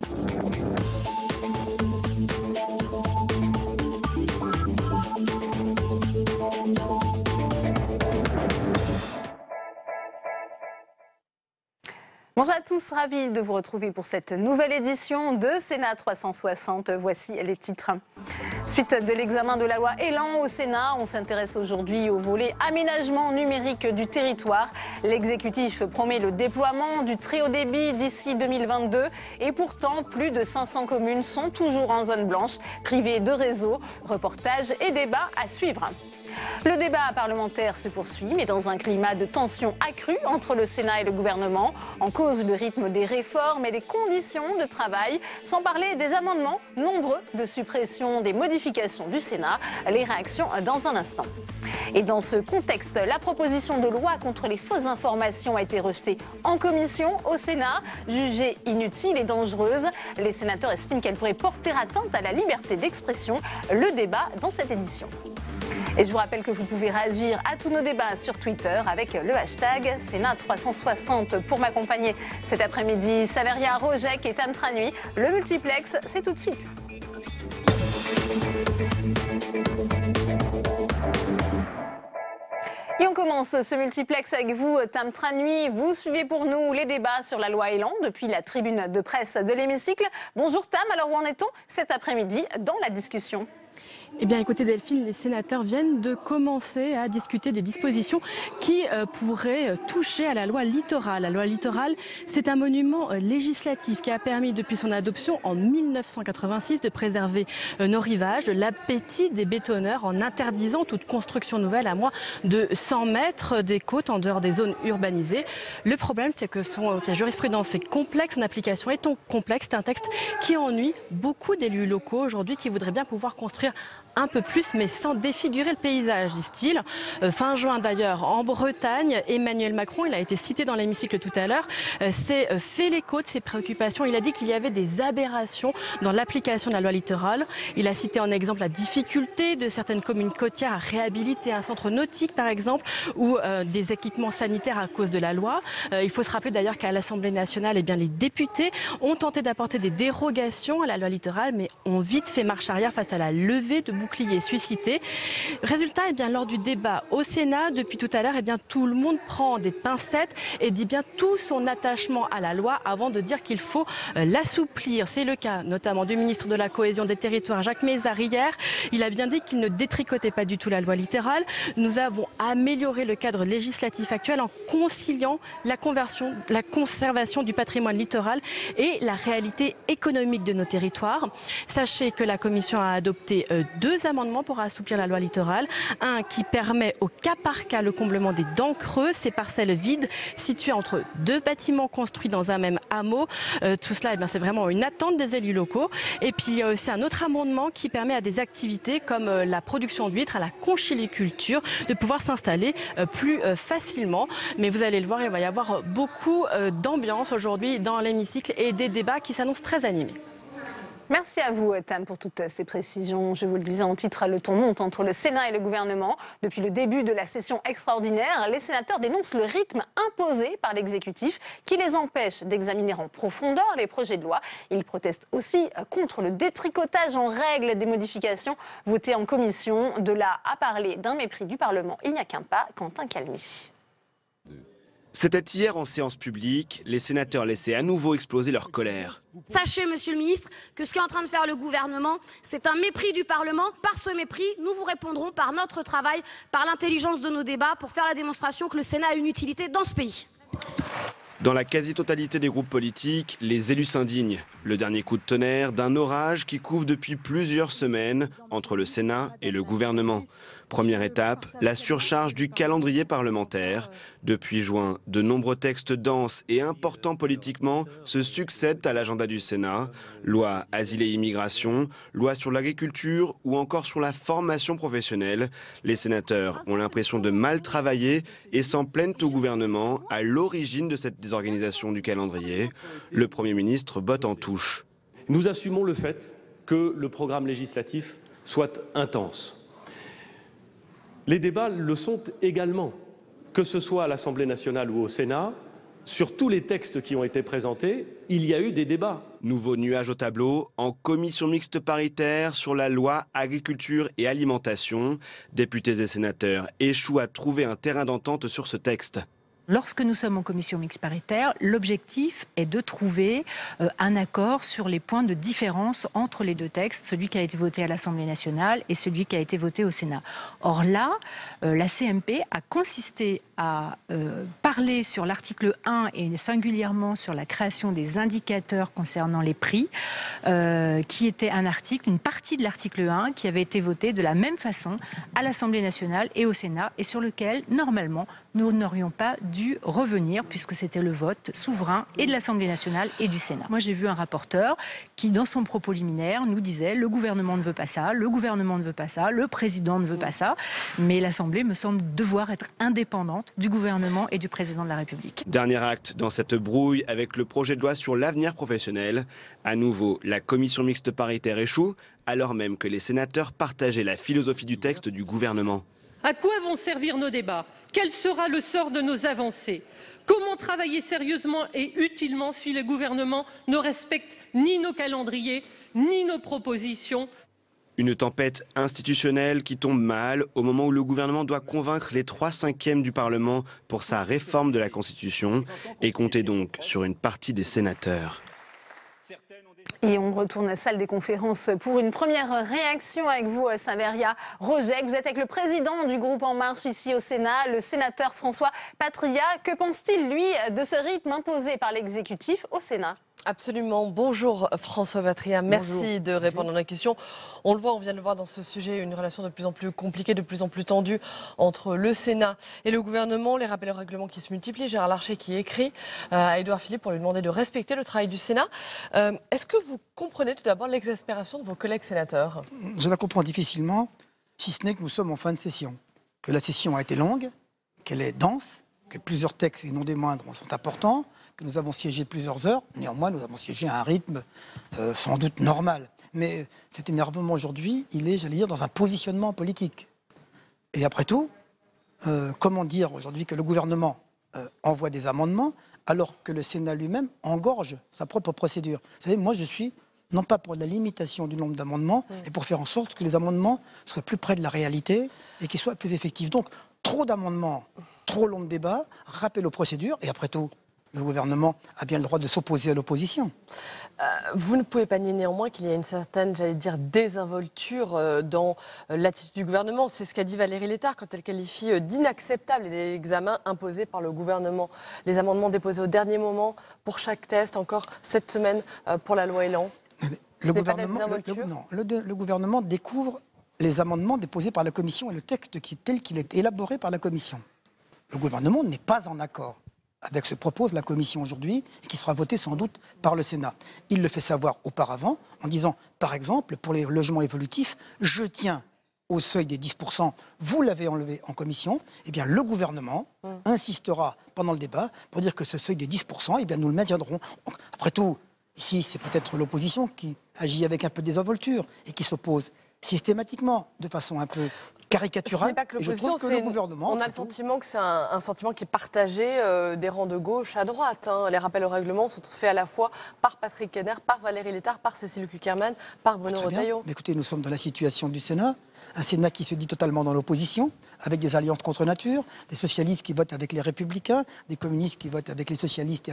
Bonjour à tous, ravi de vous retrouver pour cette nouvelle édition de Sénat 360. Voici les titres. Suite de l'examen de la loi Elan au Sénat, on s'intéresse aujourd'hui au volet aménagement numérique du territoire. L'exécutif promet le déploiement du très haut débit d'ici 2022 et pourtant plus de 500 communes sont toujours en zone blanche, privées de réseau. Reportage et débat à suivre. Le débat parlementaire se poursuit, mais dans un climat de tension accrue entre le Sénat et le gouvernement. En cause le rythme des réformes et les conditions de travail, sans parler des amendements nombreux de suppression des modifications du Sénat. Les réactions dans un instant. Et dans ce contexte, la proposition de loi contre les fausses informations a été rejetée en commission au Sénat. Jugée inutile et dangereuse, les sénateurs estiment qu'elle pourrait porter atteinte à la liberté d'expression. Le débat dans cette édition. Et je vous rappelle que vous pouvez réagir à tous nos débats sur Twitter avec le hashtag Sénat360. Pour m'accompagner cet après-midi, Saveria Rojek et Tam Tranui. Le multiplex, c'est tout de suite. Et on commence ce multiplex avec vous, Tam Tranui. Vous suivez pour nous les débats sur la loi Elan depuis la tribune de presse de l'hémicycle. Bonjour Tam, alors où en est-on cet après-midi dans la discussion ? Eh bien écoutez Delphine, les sénateurs viennent de commencer à discuter des dispositions qui pourraient toucher à la loi littorale. La loi littorale, c'est un monument législatif qui a permis depuis son adoption en 1986 de préserver nos rivages de l'appétit des bétonneurs en interdisant toute construction nouvelle à moins de 100 mètres des côtes en dehors des zones urbanisées. Le problème, c'est que sa jurisprudence est complexe, son application est complexe. C'est un texte qui ennuie beaucoup d'élus locaux aujourd'hui qui voudraient bien pouvoir construire un peu plus, mais sans défigurer le paysage, disent-ils. Fin juin d'ailleurs, en Bretagne, Emmanuel Macron, il a été cité dans l'hémicycle tout à l'heure, s'est fait l'écho de ses préoccupations. Il a dit qu'il y avait des aberrations dans l'application de la loi littorale. Il a cité en exemple la difficulté de certaines communes côtières à réhabiliter un centre nautique, par exemple, ou des équipements sanitaires à cause de la loi. Il faut se rappeler d'ailleurs qu'à l'Assemblée nationale, eh bien, les députés ont tenté d'apporter des dérogations à la loi littorale, mais ont vite fait marche arrière face à la levée de bouclier suscité. Résultat, eh bien, lors du débat au Sénat, depuis tout à l'heure, eh bien, tout le monde prend des pincettes et dit bien tout son attachement à la loi avant de dire qu'il faut l'assouplir. C'est le cas notamment du ministre de la Cohésion des Territoires, Jacques Mézard, hier. Il a bien dit qu'il ne détricotait pas du tout la loi littorale. Nous avons amélioré le cadre législatif actuel en conciliant la conservation du patrimoine littoral et la réalité économique de nos territoires. Sachez que la Commission a adopté deux amendements pour assouplir la loi littorale. Un qui permet au cas par cas le comblement des dents creuses, ces parcelles vides situées entre deux bâtiments construits dans un même hameau. Tout cela, c'est vraiment une attente des élus locaux. Et puis il y a aussi un autre amendement qui permet à des activités comme la production d'huîtres, à la conchyliculture, de pouvoir s'installer plus facilement. Mais vous allez le voir, il va y avoir beaucoup d'ambiance aujourd'hui dans l'hémicycle et des débats qui s'annoncent très animés. Merci à vous, Tam, pour toutes ces précisions. Je vous le disais en titre, le ton monte entre le Sénat et le gouvernement. Depuis le début de la session extraordinaire, les sénateurs dénoncent le rythme imposé par l'exécutif qui les empêche d'examiner en profondeur les projets de loi. Ils protestent aussi contre le détricotage en règle des modifications votées en commission. De là à parler d'un mépris du Parlement, il n'y a qu'un pas, Quentin Calmy. C'était hier en séance publique, les sénateurs laissaient à nouveau exploser leur colère. Sachez, monsieur le ministre, que ce qu'est en train de faire le gouvernement, c'est un mépris du Parlement. Par ce mépris, nous vous répondrons par notre travail, par l'intelligence de nos débats, pour faire la démonstration que le Sénat a une utilité dans ce pays. Dans la quasi-totalité des groupes politiques, les élus s'indignent. Le dernier coup de tonnerre d'un orage qui couve depuis plusieurs semaines entre le Sénat et le gouvernement. Première étape, la surcharge du calendrier parlementaire. Depuis juin, de nombreux textes denses et importants politiquement se succèdent à l'agenda du Sénat. Loi Asile et Immigration, loi sur l'agriculture ou encore sur la formation professionnelle. Les sénateurs ont l'impression de mal travailler et s'en plaignent au gouvernement à l'origine de cette désorganisation du calendrier. Le Premier ministre botte en touche. Nous assumons le fait que le programme législatif soit intense. Les débats le sont également, que ce soit à l'Assemblée nationale ou au Sénat. Sur tous les textes qui ont été présentés, il y a eu des débats. Nouveau nuage au tableau, en commission mixte paritaire sur la loi agriculture et alimentation. Députés et sénateurs échouent à trouver un terrain d'entente sur ce texte. Lorsque nous sommes en commission mixte paritaire, l'objectif est de trouver un accord sur les points de différence entre les deux textes, celui qui a été voté à l'Assemblée nationale et celui qui a été voté au Sénat. Or là, la CMP a consisté à parler sur l'article 1 et singulièrement sur la création des indicateurs concernant les prix, qui était un article, une partie de l'article 1 qui avait été voté de la même façon à l'Assemblée nationale et au Sénat et sur lequel, normalement, nous n'aurions pas dû revenir puisque c'était le vote souverain et de l'Assemblée nationale et du Sénat. Moi, j'ai vu un rapporteur qui, dans son propos liminaire, nous disait le gouvernement ne veut pas ça, le gouvernement ne veut pas ça, le président ne veut pas ça, mais l'Assemblée me semble devoir être indépendante du gouvernement et du président de la République. Dernier acte dans cette brouille avec le projet de loi sur l'avenir professionnel. À nouveau, la commission mixte paritaire échoue, alors même que les sénateurs partageaient la philosophie du texte du gouvernement. À quoi vont servir nos débats? Quel sera le sort de nos avancées? Comment travailler sérieusement et utilement si le gouvernement ne respecte ni nos calendriers, ni nos propositions? Une tempête institutionnelle qui tombe mal au moment où le gouvernement doit convaincre les 3/5 du Parlement pour sa réforme de la Constitution et compter donc sur une partie des sénateurs. Et on retourne à la salle des conférences pour une première réaction avec vous, Saveria Rojek. Vous êtes avec le président du groupe En Marche ici au Sénat, le sénateur François Patriat. Que pense-t-il, lui, de ce rythme imposé par l'exécutif au Sénat ? Absolument. Bonjour François Patriat, merci Bonjour. de répondre à nos questions. On le voit, on vient de le voir dans ce sujet, une relation de plus en plus compliquée, de plus en plus tendue entre le Sénat et le gouvernement. Les rappels au règlement qui se multiplient. Gérard Larcher qui écrit à Édouard Philippe pour lui demander de respecter le travail du Sénat. Est-ce que vous comprenez tout d'abord l'exaspération de vos collègues sénateurs? Je la comprends difficilement, si ce n'est que nous sommes en fin de session. Que la session a été longue, qu'elle est dense, que plusieurs textes, et non des moindres, sont importants, que nous avons siégé plusieurs heures. Néanmoins, nous avons siégé à un rythme sans doute normal. Mais cet énervement aujourd'hui, il est, j'allais dire, dans un positionnement politique. Et après tout, comment dire aujourd'hui que le gouvernement envoie des amendements alors que le Sénat lui-même engorge sa propre procédure? Vous savez, moi je suis non pas pour la limitation du nombre d'amendements, mais pour faire en sorte que les amendements soient plus près de la réalité et qu'ils soient plus effectifs. Donc, trop d'amendements, trop long de débats, rappel aux procédures, et après tout, le gouvernement a bien le droit de s'opposer à l'opposition. Vous ne pouvez pas nier néanmoins qu'il y a une certaine, j'allais dire, désinvolture dans l'attitude du gouvernement. C'est ce qu'a dit Valérie Létard quand elle qualifie d'inacceptable les examens imposés par le gouvernement. Les amendements déposés au dernier moment pour chaque test, encore cette semaine pour la loi Elan. Le gouvernement découvre les amendements déposés par la Commission et le texte tel qu'il est élaboré par la Commission. Le gouvernement n'est pas en accord avec ce que propose la Commission aujourd'hui et qui sera voté sans doute par le Sénat. Il le fait savoir auparavant en disant, par exemple, pour les logements évolutifs, je tiens au seuil des 10%, vous l'avez enlevé en commission, eh bien le gouvernement insistera pendant le débat pour dire que ce seuil des 10%, eh bien nous le maintiendrons. Après tout, ici, c'est peut-être l'opposition qui agit avec un peu de désinvolture et qui s'oppose systématiquement, de façon un peu caricaturale. Ce n'est pas que l'opposition, je trouve que le gouvernement... On a le sentiment que c'est un sentiment qui est partagé des rangs de gauche à droite. Les rappels au règlement sont faits à la fois par Patrick Kenner, par Valérie Létard, par Cécile Cukierman, par Bruno Retailleau. Mais écoutez, nous sommes dans la situation du Sénat, un Sénat qui se dit totalement dans l'opposition, avec des alliances contre nature, des socialistes qui votent avec les républicains, des communistes qui votent avec les socialistes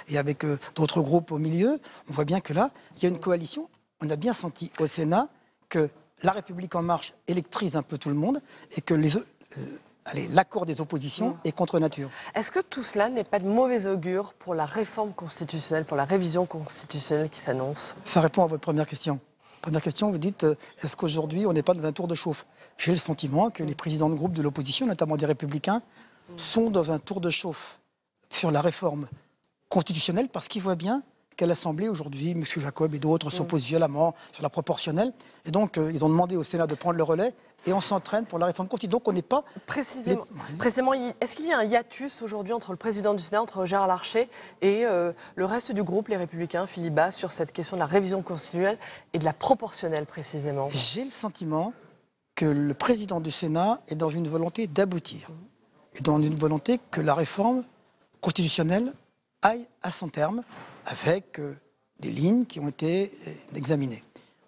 et avec d'autres groupes au milieu. On voit bien que là, il y a une coalition. On a bien senti au Sénat que La République En Marche électrise un peu tout le monde et que l'accord des oppositions est contre nature. Est-ce que tout cela n'est pas de mauvais augure pour la réforme constitutionnelle, pour la révision constitutionnelle qui s'annonce? Ça répond à votre première question. Première question, vous dites, est-ce qu'aujourd'hui on n'est pas dans un tour de chauffe? J'ai le sentiment que les présidents de groupe de l'opposition, notamment des Républicains, sont dans un tour de chauffe sur la réforme constitutionnelle parce qu'ils voient bien qu'à l'Assemblée, aujourd'hui, M. Jacob et d'autres s'opposent violemment sur la proportionnelle. Et donc, ils ont demandé au Sénat de prendre le relais et on s'entraîne pour la réforme constitutionnelle. Donc, on n'est pas... Précisément, est-ce qu'il y a un hiatus aujourd'hui entre le président du Sénat, entre Gérard Larcher et le reste du groupe, les Républicains, Philippe Bas, sur cette question de la révision constitutionnelle et de la proportionnelle, précisément? J'ai le sentiment que le président du Sénat est dans une volonté d'aboutir. Et dans une volonté que la réforme constitutionnelle aille à son terme, avec des lignes qui ont été examinées.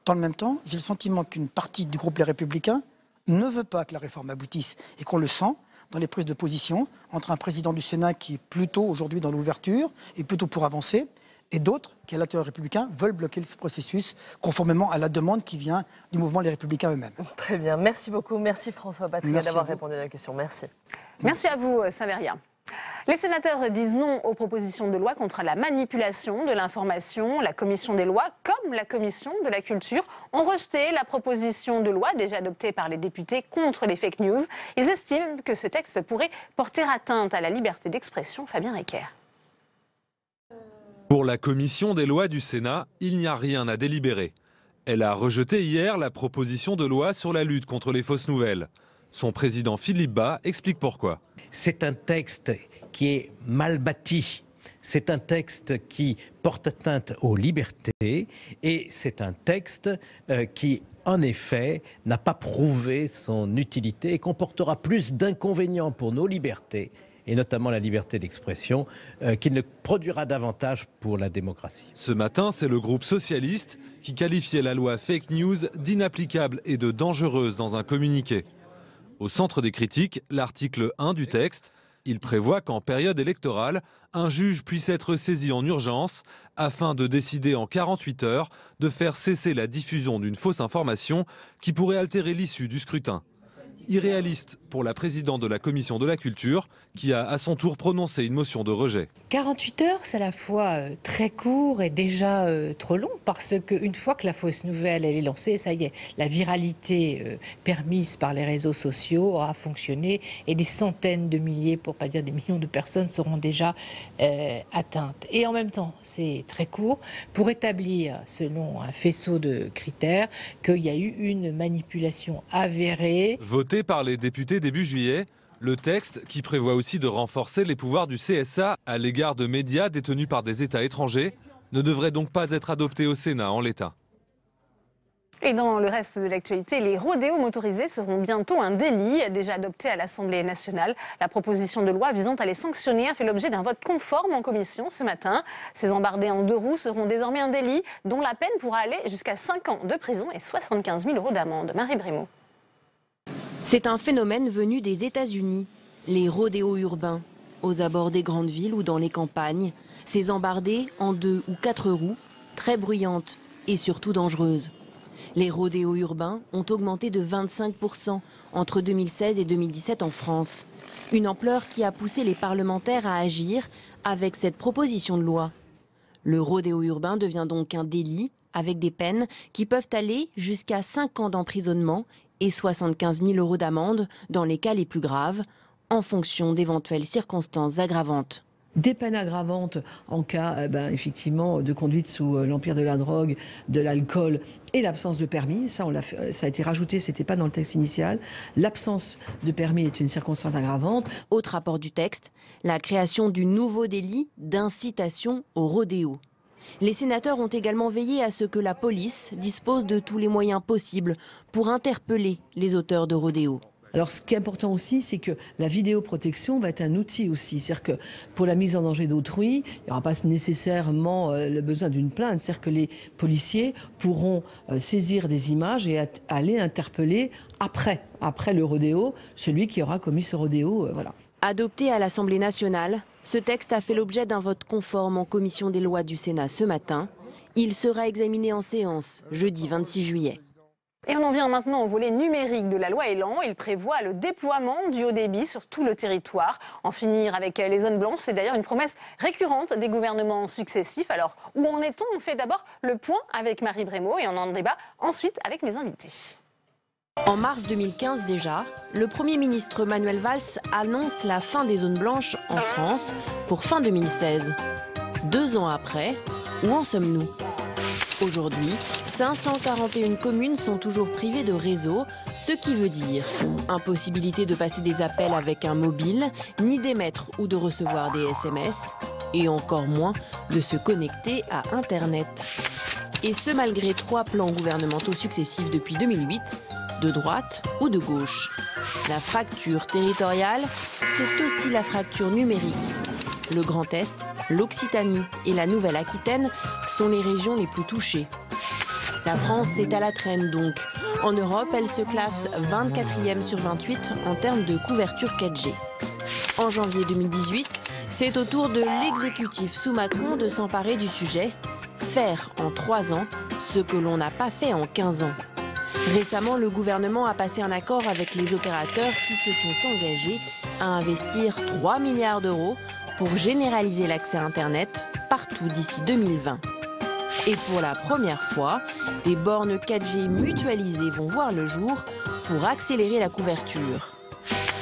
Dans le même temps, j'ai le sentiment qu'une partie du groupe Les Républicains ne veut pas que la réforme aboutisse et qu'on le sent dans les prises de position entre un président du Sénat qui est plutôt aujourd'hui dans l'ouverture et plutôt pour avancer, et d'autres qui, à l'intérieur républicain, veulent bloquer ce processus conformément à la demande qui vient du mouvement Les Républicains eux-mêmes. Très bien, merci beaucoup. Merci François Patria d'avoir répondu à la question. Merci. Merci à vous, Saveria. Les sénateurs disent non aux propositions de loi contre la manipulation de l'information. La commission des lois, comme la commission de la culture, ont rejeté la proposition de loi déjà adoptée par les députés contre les fake news. Ils estiment que ce texte pourrait porter atteinte à la liberté d'expression. Fabien Recker. Pour la commission des lois du Sénat, il n'y a rien à délibérer. Elle a rejeté hier la proposition de loi sur la lutte contre les fausses nouvelles. Son président Philippe Bas explique pourquoi. C'est un texte qui est mal bâti. C'est un texte qui porte atteinte aux libertés et c'est un texte qui, en effet, n'a pas prouvé son utilité et comportera plus d'inconvénients pour nos libertés, et notamment la liberté d'expression, qu'il ne produira davantage pour la démocratie. Ce matin, c'est le groupe socialiste qui qualifiait la loi fake news d'inapplicable et de dangereuse dans un communiqué. Au centre des critiques, l'article 1 du texte. Il prévoit qu'en période électorale, un juge puisse être saisi en urgence afin de décider en 48 heures de faire cesser la diffusion d'une fausse information qui pourrait altérer l'issue du scrutin. Irréaliste pour la présidente de la commission de la culture qui a à son tour prononcé une motion de rejet. 48 heures, c'est à la fois très court et déjà trop long parce qu'une fois que la fausse nouvelle elle est lancée, ça y est, la viralité permise par les réseaux sociaux aura fonctionné et des centaines de milliers, pour pas dire des millions de personnes seront déjà atteintes. Et en même temps, c'est très court pour établir, selon un faisceau de critères, qu'il y a eu une manipulation avérée. Voté par les députés début juillet, le texte, qui prévoit aussi de renforcer les pouvoirs du CSA à l'égard de médias détenus par des États étrangers, ne devrait donc pas être adopté au Sénat en l'état. Et dans le reste de l'actualité, les rodéos motorisés seront bientôt un délit, déjà adopté à l'Assemblée nationale. La proposition de loi visant à les sanctionner a fait l'objet d'un vote conforme en commission ce matin. Ces embardés en deux roues seront désormais un délit dont la peine pourra aller jusqu'à 5 ans de prison et 75 000 € d'amende. Marie Brémaud. C'est un phénomène venu des États-Unis, les rodéos urbains. Aux abords des grandes villes ou dans les campagnes, ces embardées en 2 ou 4 roues, très bruyantes et surtout dangereuses. Les rodéos urbains ont augmenté de 25% entre 2016 et 2017 en France. Une ampleur qui a poussé les parlementaires à agir avec cette proposition de loi. Le rodéo urbain devient donc un délit avec des peines qui peuvent aller jusqu'à 5 ans d'emprisonnement et 75 000 € d'amende dans les cas les plus graves, en fonction d'éventuelles circonstances aggravantes. Des peines aggravantes en cas effectivement de conduite sous l'empire de la drogue, de l'alcool et l'absence de permis. Ça a été rajouté, ce n'était pas dans le texte initial. L'absence de permis est une circonstance aggravante. Autre apport du texte, la création du nouveau délit d'incitation au rodéo. Les sénateurs ont également veillé à ce que la police dispose de tous les moyens possibles pour interpeller les auteurs de rodéo. Alors ce qui est important aussi, c'est que la vidéoprotection va être un outil aussi. C'est-à-dire que pour la mise en danger d'autrui, il n'y aura pas nécessairement le besoin d'une plainte. C'est-à-dire que les policiers pourront saisir des images et aller interpeller après le rodéo, celui qui aura commis ce rodéo. Voilà. Adopté à l'Assemblée nationale, ce texte a fait l'objet d'un vote conforme en commission des lois du Sénat ce matin. Il sera examiné en séance jeudi 26 juillet. Et on en vient maintenant au volet numérique de la loi Elan. Il prévoit le déploiement du haut débit sur tout le territoire. En finir avec les zones blanches, c'est d'ailleurs une promesse récurrente des gouvernements successifs. Alors, où en est-on? On fait d'abord le point avec Marie Brémaud et on en débat ensuite avec mes invités. En mars 2015 déjà, le Premier ministre Manuel Valls annonce la fin des zones blanches en France pour fin 2016. 2 ans après, où en sommes-nous? Aujourd'hui, 541 communes sont toujours privées de réseau, ce qui veut dire impossibilité de passer des appels avec un mobile, ni d'émettre ou de recevoir des SMS, et encore moins de se connecter à Internet. Et ce malgré 3 plans gouvernementaux successifs depuis 2008, de droite ou de gauche. La fracture territoriale, c'est aussi la fracture numérique. Le Grand Est l'Occitanie et la Nouvelle-Aquitaine sont les régions les plus touchées. La France est à la traîne donc. En Europe, elle se classe 24e sur 28 en termes de couverture 4G. En janvier 2018, c'est au tour de l'exécutif sous Macron de s'emparer du sujet, faire en 3 ans ce que l'on n'a pas fait en 15 ans. Récemment, le gouvernement a passé un accord avec les opérateurs qui se sont engagés à investir 3 milliards d'euros pour généraliser l'accès Internet partout d'ici 2020. Et pour la première fois, des bornes 4G mutualisées vont voir le jour pour accélérer la couverture.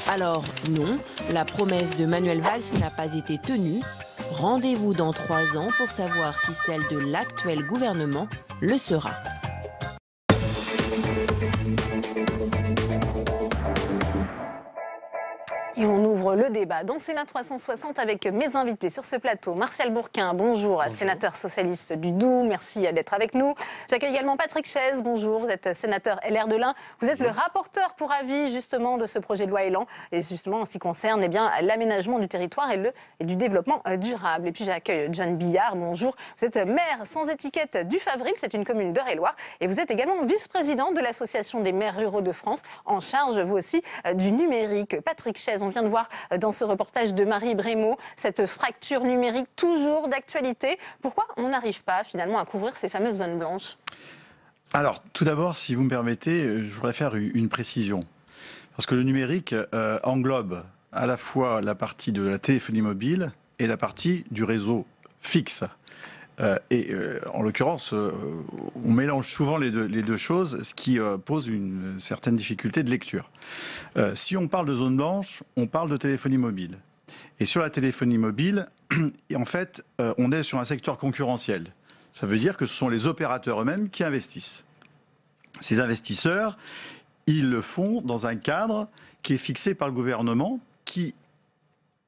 Alors non, la promesse de Manuel Valls n'a pas été tenue. Rendez-vous dans 3 ans pour savoir si celle de l'actuel gouvernement le sera. Et on ouvre le débat dans Sénat 360 avec mes invités sur ce plateau. Martial Bourquin, bonjour, sénateur socialiste du Doubs, merci d'être avec nous. J'accueille également Patrick Chaize, bonjour, vous êtes sénateur LR de l'Ain. Vous êtes le rapporteur pour avis justement de ce projet de loi Elan, et justement en ce qui concerne l'aménagement du territoire et du développement durable. Et puis j'accueille John Billard, bonjour. Vous êtes maire sans étiquette du Favril, c'est une commune d'Eure-et-Loir, et vous êtes également vice-président de l'Association des maires ruraux de France, en charge vous aussi du numérique. Patrick Chaize, on vient de voir dans ce reportage de Marie Brémaud cette fracture numérique toujours d'actualité. Pourquoi on n'arrive pas finalement à couvrir ces fameuses zones blanches? Alors, tout d'abord, si vous me permettez, je voudrais faire une précision. Parce que le numérique englobe à la fois la partie de la téléphonie mobile et la partie du réseau fixe. En l'occurrence, on mélange souvent les deux choses, ce qui pose une certaine difficulté de lecture. Si on parle de zone blanche, on parle de téléphonie mobile. Et sur la téléphonie mobile, en fait, on est sur un secteur concurrentiel. Ça veut dire que ce sont les opérateurs eux-mêmes qui investissent. Ces investisseurs, ils le font dans un cadre qui est fixé par le gouvernement, qui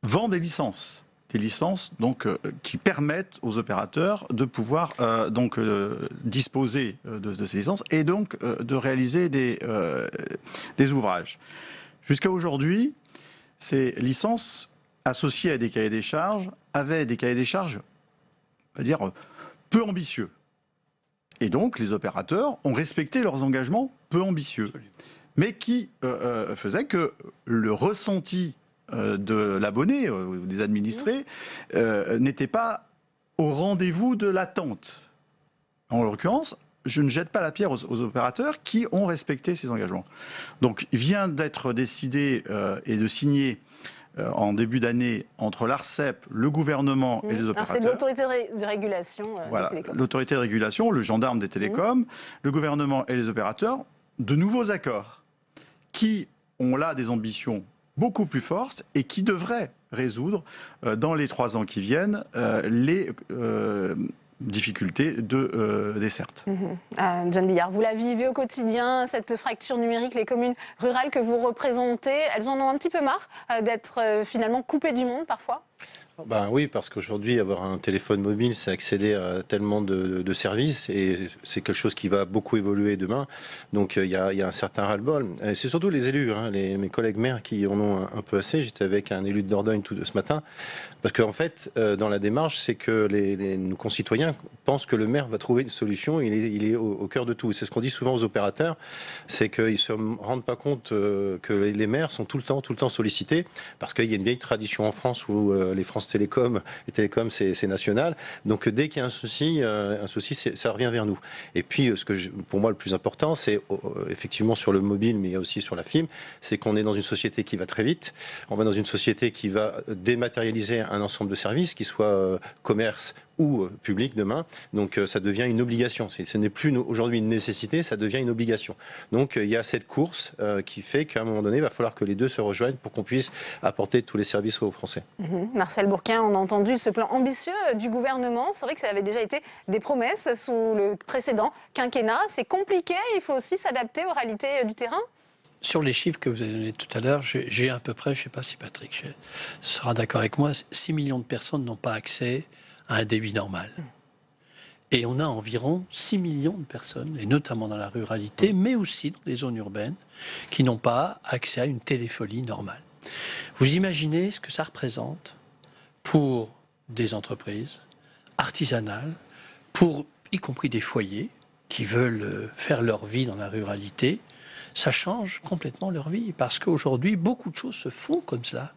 vend des licences. Des licences donc, qui permettent aux opérateurs de pouvoir disposer de ces licences et donc de réaliser des ouvrages. Jusqu'à aujourd'hui, ces licences associées à des cahiers des charges avaient des cahiers des charges, on va dire, peu ambitieux. Et donc les opérateurs ont respecté leurs engagements peu ambitieux, mais qui faisaient que le ressenti de l'abonné ou des administrés n'était pas au rendez-vous de l'attente. En l'occurrence, je ne jette pas la pierre aux opérateurs qui ont respecté ces engagements. Donc, il vient d'être décidé et de signer en début d'année entre l'ARCEP, le gouvernement et les opérateurs. C'est l'autorité de régulation voilà, des télécoms. L'autorité de régulation, le gendarme des télécoms, le gouvernement et les opérateurs, de nouveaux accords qui ont là des ambitions beaucoup plus fortes et qui devraient résoudre dans les 3 ans qui viennent les difficultés de desserte. John Billard, vous la vivez au quotidien, cette fracture numérique, les communes rurales que vous représentez, elles en ont un petit peu marre d'être finalement coupées du monde parfois? Ben oui, parce qu'aujourd'hui, avoir un téléphone mobile, c'est accéder à tellement de services et c'est quelque chose qui va beaucoup évoluer demain. Donc il y a un certain ras-le-bol. C'est surtout les élus, mes collègues maires qui en ont un peu assez. J'étais avec un élu de Dordogne ce matin. Parce qu'en fait, dans la démarche, c'est que nos concitoyens pensent que le maire va trouver une solution. Il est au cœur de tout. C'est ce qu'on dit souvent aux opérateurs, c'est qu'ils ne se rendent pas compte que les maires sont tout le temps sollicités parce qu'il y a une vieille tradition en France où les France Télécom, c'est national. Donc dès qu'il y a un souci, ça revient vers nous. Et puis, pour moi, le plus important, c'est effectivement sur le mobile, mais aussi sur la fibre, c'est qu'on est dans une société qui va très vite. On va dans une société qui va dématérialiser un ensemble de services, qui soit commerce ou public demain. Donc ça devient une obligation. Ce n'est plus aujourd'hui une nécessité, ça devient une obligation. Donc il y a cette course qui fait qu'à un moment donné, il va falloir que les deux se rejoignent pour qu'on puisse apporter tous les services aux Français. Martial Bourquin, on a entendu ce plan ambitieux du gouvernement. C'est vrai que ça avait déjà été des promesses sous le précédent quinquennat. C'est compliqué, il faut aussi s'adapter aux réalités du terrain. Sur les chiffres que vous avez donnés tout à l'heure, j'ai à peu près, je ne sais pas si Patrick sera d'accord avec moi, 6 millions de personnes n'ont pas accès à un débit normal. Et on a environ 6 millions de personnes, et notamment dans la ruralité, mais aussi dans des zones urbaines, qui n'ont pas accès à une téléphonie normale. Vous imaginez ce que ça représente pour des entreprises artisanales, pour y compris des foyers qui veulent faire leur vie dans la ruralité. Ça change complètement leur vie parce qu'aujourd'hui, beaucoup de choses se font comme cela.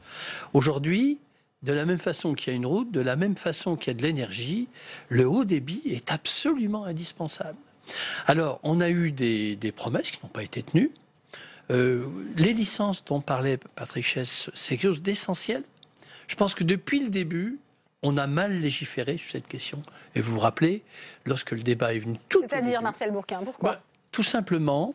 Aujourd'hui, de la même façon qu'il y a une route, de la même façon qu'il y a de l'énergie, le haut débit est absolument indispensable. Alors, on a eu des promesses qui n'ont pas été tenues. Les licences dont parlait Patrick Chess, c'est quelque chose d'essentiel. Je pense que depuis le début, on a mal légiféré sur cette question. Et vous vous rappelez, lorsque le débat est venu tout au début... C'est-à-dire, Marcel Bourquin, pourquoi tout simplement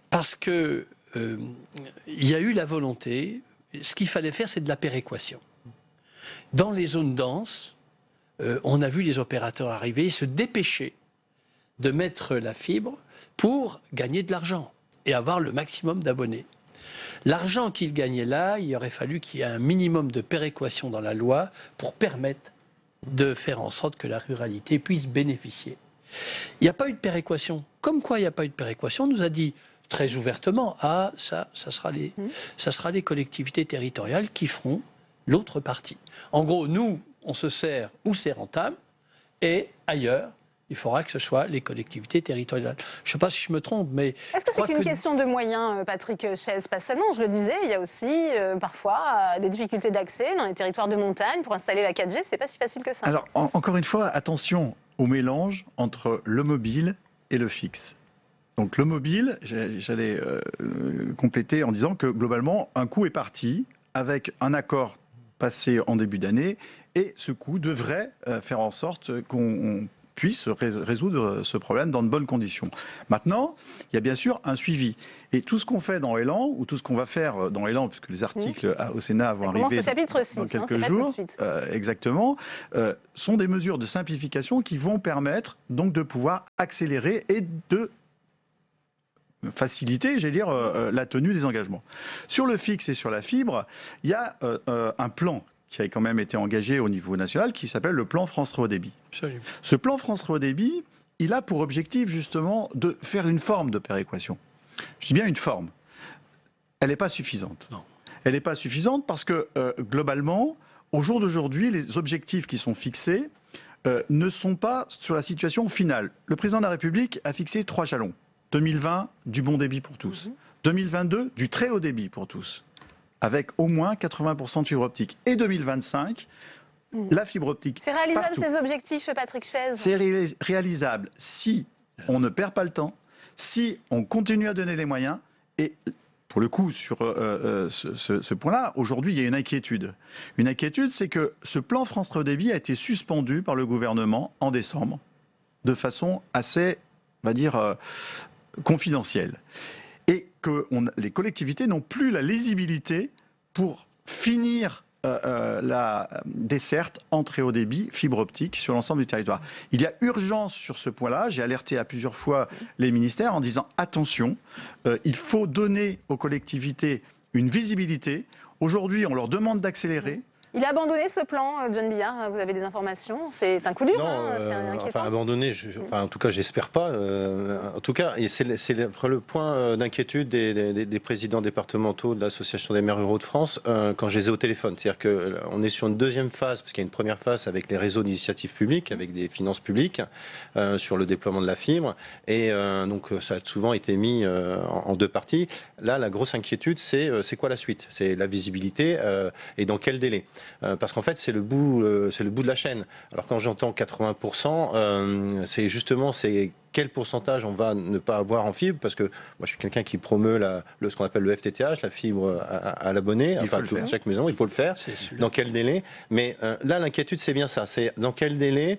parce que il y a eu la volonté, ce qu'il fallait faire, c'est de la péréquation. Dans les zones denses, on a vu les opérateurs arriver et se dépêcher de mettre la fibre pour gagner de l'argent et avoir le maximum d'abonnés. L'argent qu'ils gagnaient là, il aurait fallu qu'il y ait un minimum de péréquation dans la loi pour permettre de faire en sorte que la ruralité puisse bénéficier. Il n'y a pas eu de péréquation. Comme quoi il n'y a pas eu de péréquation, on nous a dit très ouvertement, ça sera les collectivités territoriales qui feront l'autre partie. En gros, nous, on se sert où c'est rentable, et ailleurs, il faudra que ce soit les collectivités territoriales. Je ne sais pas si je me trompe, mais... Est-ce que c'est une question de moyens, Patrick Chess? Pas seulement, je le disais, il y a aussi parfois des difficultés d'accès dans les territoires de montagne. Pour installer la 4G, c'est pas si facile que ça. Alors, encore une fois, attention au mélange entre le mobile et le fixe. Donc le mobile, j'allais compléter en disant que globalement, un coup est parti avec un accord passé en début d'année, et ce coup devrait faire en sorte qu'on puisse résoudre ce problème dans de bonnes conditions. Maintenant, il y a bien sûr un suivi. Et tout ce qu'on fait dans Élan, ou tout ce qu'on va faire dans Élan, puisque les articles au Sénat vont arriver dans quelques jours, exactement, sont des mesures de simplification qui vont permettre donc de pouvoir accélérer et de faciliter, j'allais dire, la tenue des engagements. Sur le fixe et sur la fibre, il y a un plan qui a quand même été engagé au niveau national, qui s'appelle le plan France Très Haut Débit. Absolument. Ce plan France Très Haut Débit, il a pour objectif justement de faire une forme de péréquation. Je dis bien une forme. Elle n'est pas suffisante. Non. Elle n'est pas suffisante parce que globalement, au jour d'aujourd'hui, les objectifs qui sont fixés ne sont pas sur la situation finale. Le président de la République a fixé 3 jalons. 2020, du bon débit pour tous. 2022, du très haut débit pour tous, avec au moins 80% de fibre optique. Et 2025, la fibre optique. C'est réalisable partout. ces objectifs, Patrick Chess? C'est réalisable si on ne perd pas le temps, si on continue à donner les moyens. Et pour le coup, sur ce point-là, aujourd'hui, il y a une inquiétude. Une inquiétude, c'est que ce plan France Très Haut Débit a été suspendu par le gouvernement en décembre, de façon assez, on va dire, confidentielle. Et que les collectivités n'ont plus la lisibilité pour finir la desserte en très haut débit fibre optique sur l'ensemble du territoire. Il y a urgence sur ce point-là. J'ai alerté à plusieurs fois les ministères en disant attention, il faut donner aux collectivités une visibilité. Aujourd'hui, on leur demande d'accélérer. Il a abandonné ce plan, John Billard, vous avez des informations? C'est un coup dur, non, c'est inquiétant. enfin abandonné, en tout cas j'espère pas. En tout cas, c'est le point d'inquiétude des présidents départementaux de l'Association des maires ruraux de France quand je les ai au téléphone. C'est-à-dire qu'on est sur une deuxième phase, parce qu'il y a une première phase avec les réseaux d'initiative publique, avec des finances publiques, sur le déploiement de la fibre. Et donc ça a souvent été mis en 2 parties. Là, la grosse inquiétude, c'est quoi la suite? C'est la visibilité et dans quel délai? Parce qu'en fait, c'est le bout de la chaîne. Alors quand j'entends 80%, c'est justement quel pourcentage on va ne pas avoir en fibre, parce que moi je suis quelqu'un qui promeut ce qu'on appelle le FTTH, la fibre à l'abonné, enfin chaque maison, il faut le faire. Dans quel délai? Mais là l'inquiétude c'est bien ça, c'est dans quel délai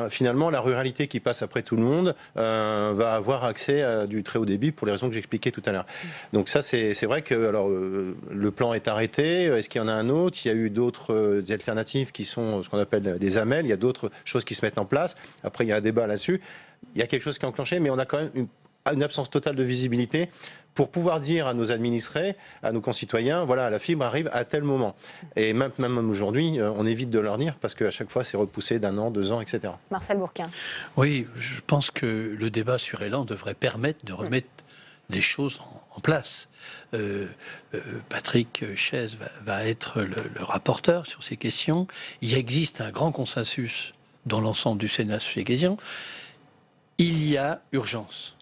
finalement la ruralité qui passe après tout le monde va avoir accès à du très haut débit pour les raisons que j'expliquais tout à l'heure. Donc ça c'est vrai que alors le plan est arrêté, est-ce qu'il y en a un autre? Il y a eu d'autres alternatives qui sont ce qu'on appelle des AMEL, il y a d'autres choses qui se mettent en place. Après il y a un débat là-dessus. Il y a quelque chose qui est enclenché, mais on a quand même une absence totale de visibilité pour pouvoir dire à nos administrés, à nos concitoyens, voilà, la fibre arrive à tel moment. Et même aujourd'hui, on évite de leur dire parce qu'à chaque fois, c'est repoussé d'1 an, 2 ans, etc. Marcel Bourquin. Oui, je pense que le débat sur Élan devrait permettre de remettre les choses en place. Patrick Chaise va être le rapporteur sur ces questions. Il existe un grand consensus dans l'ensemble du Sénat sur ces questions. Il y a urgence.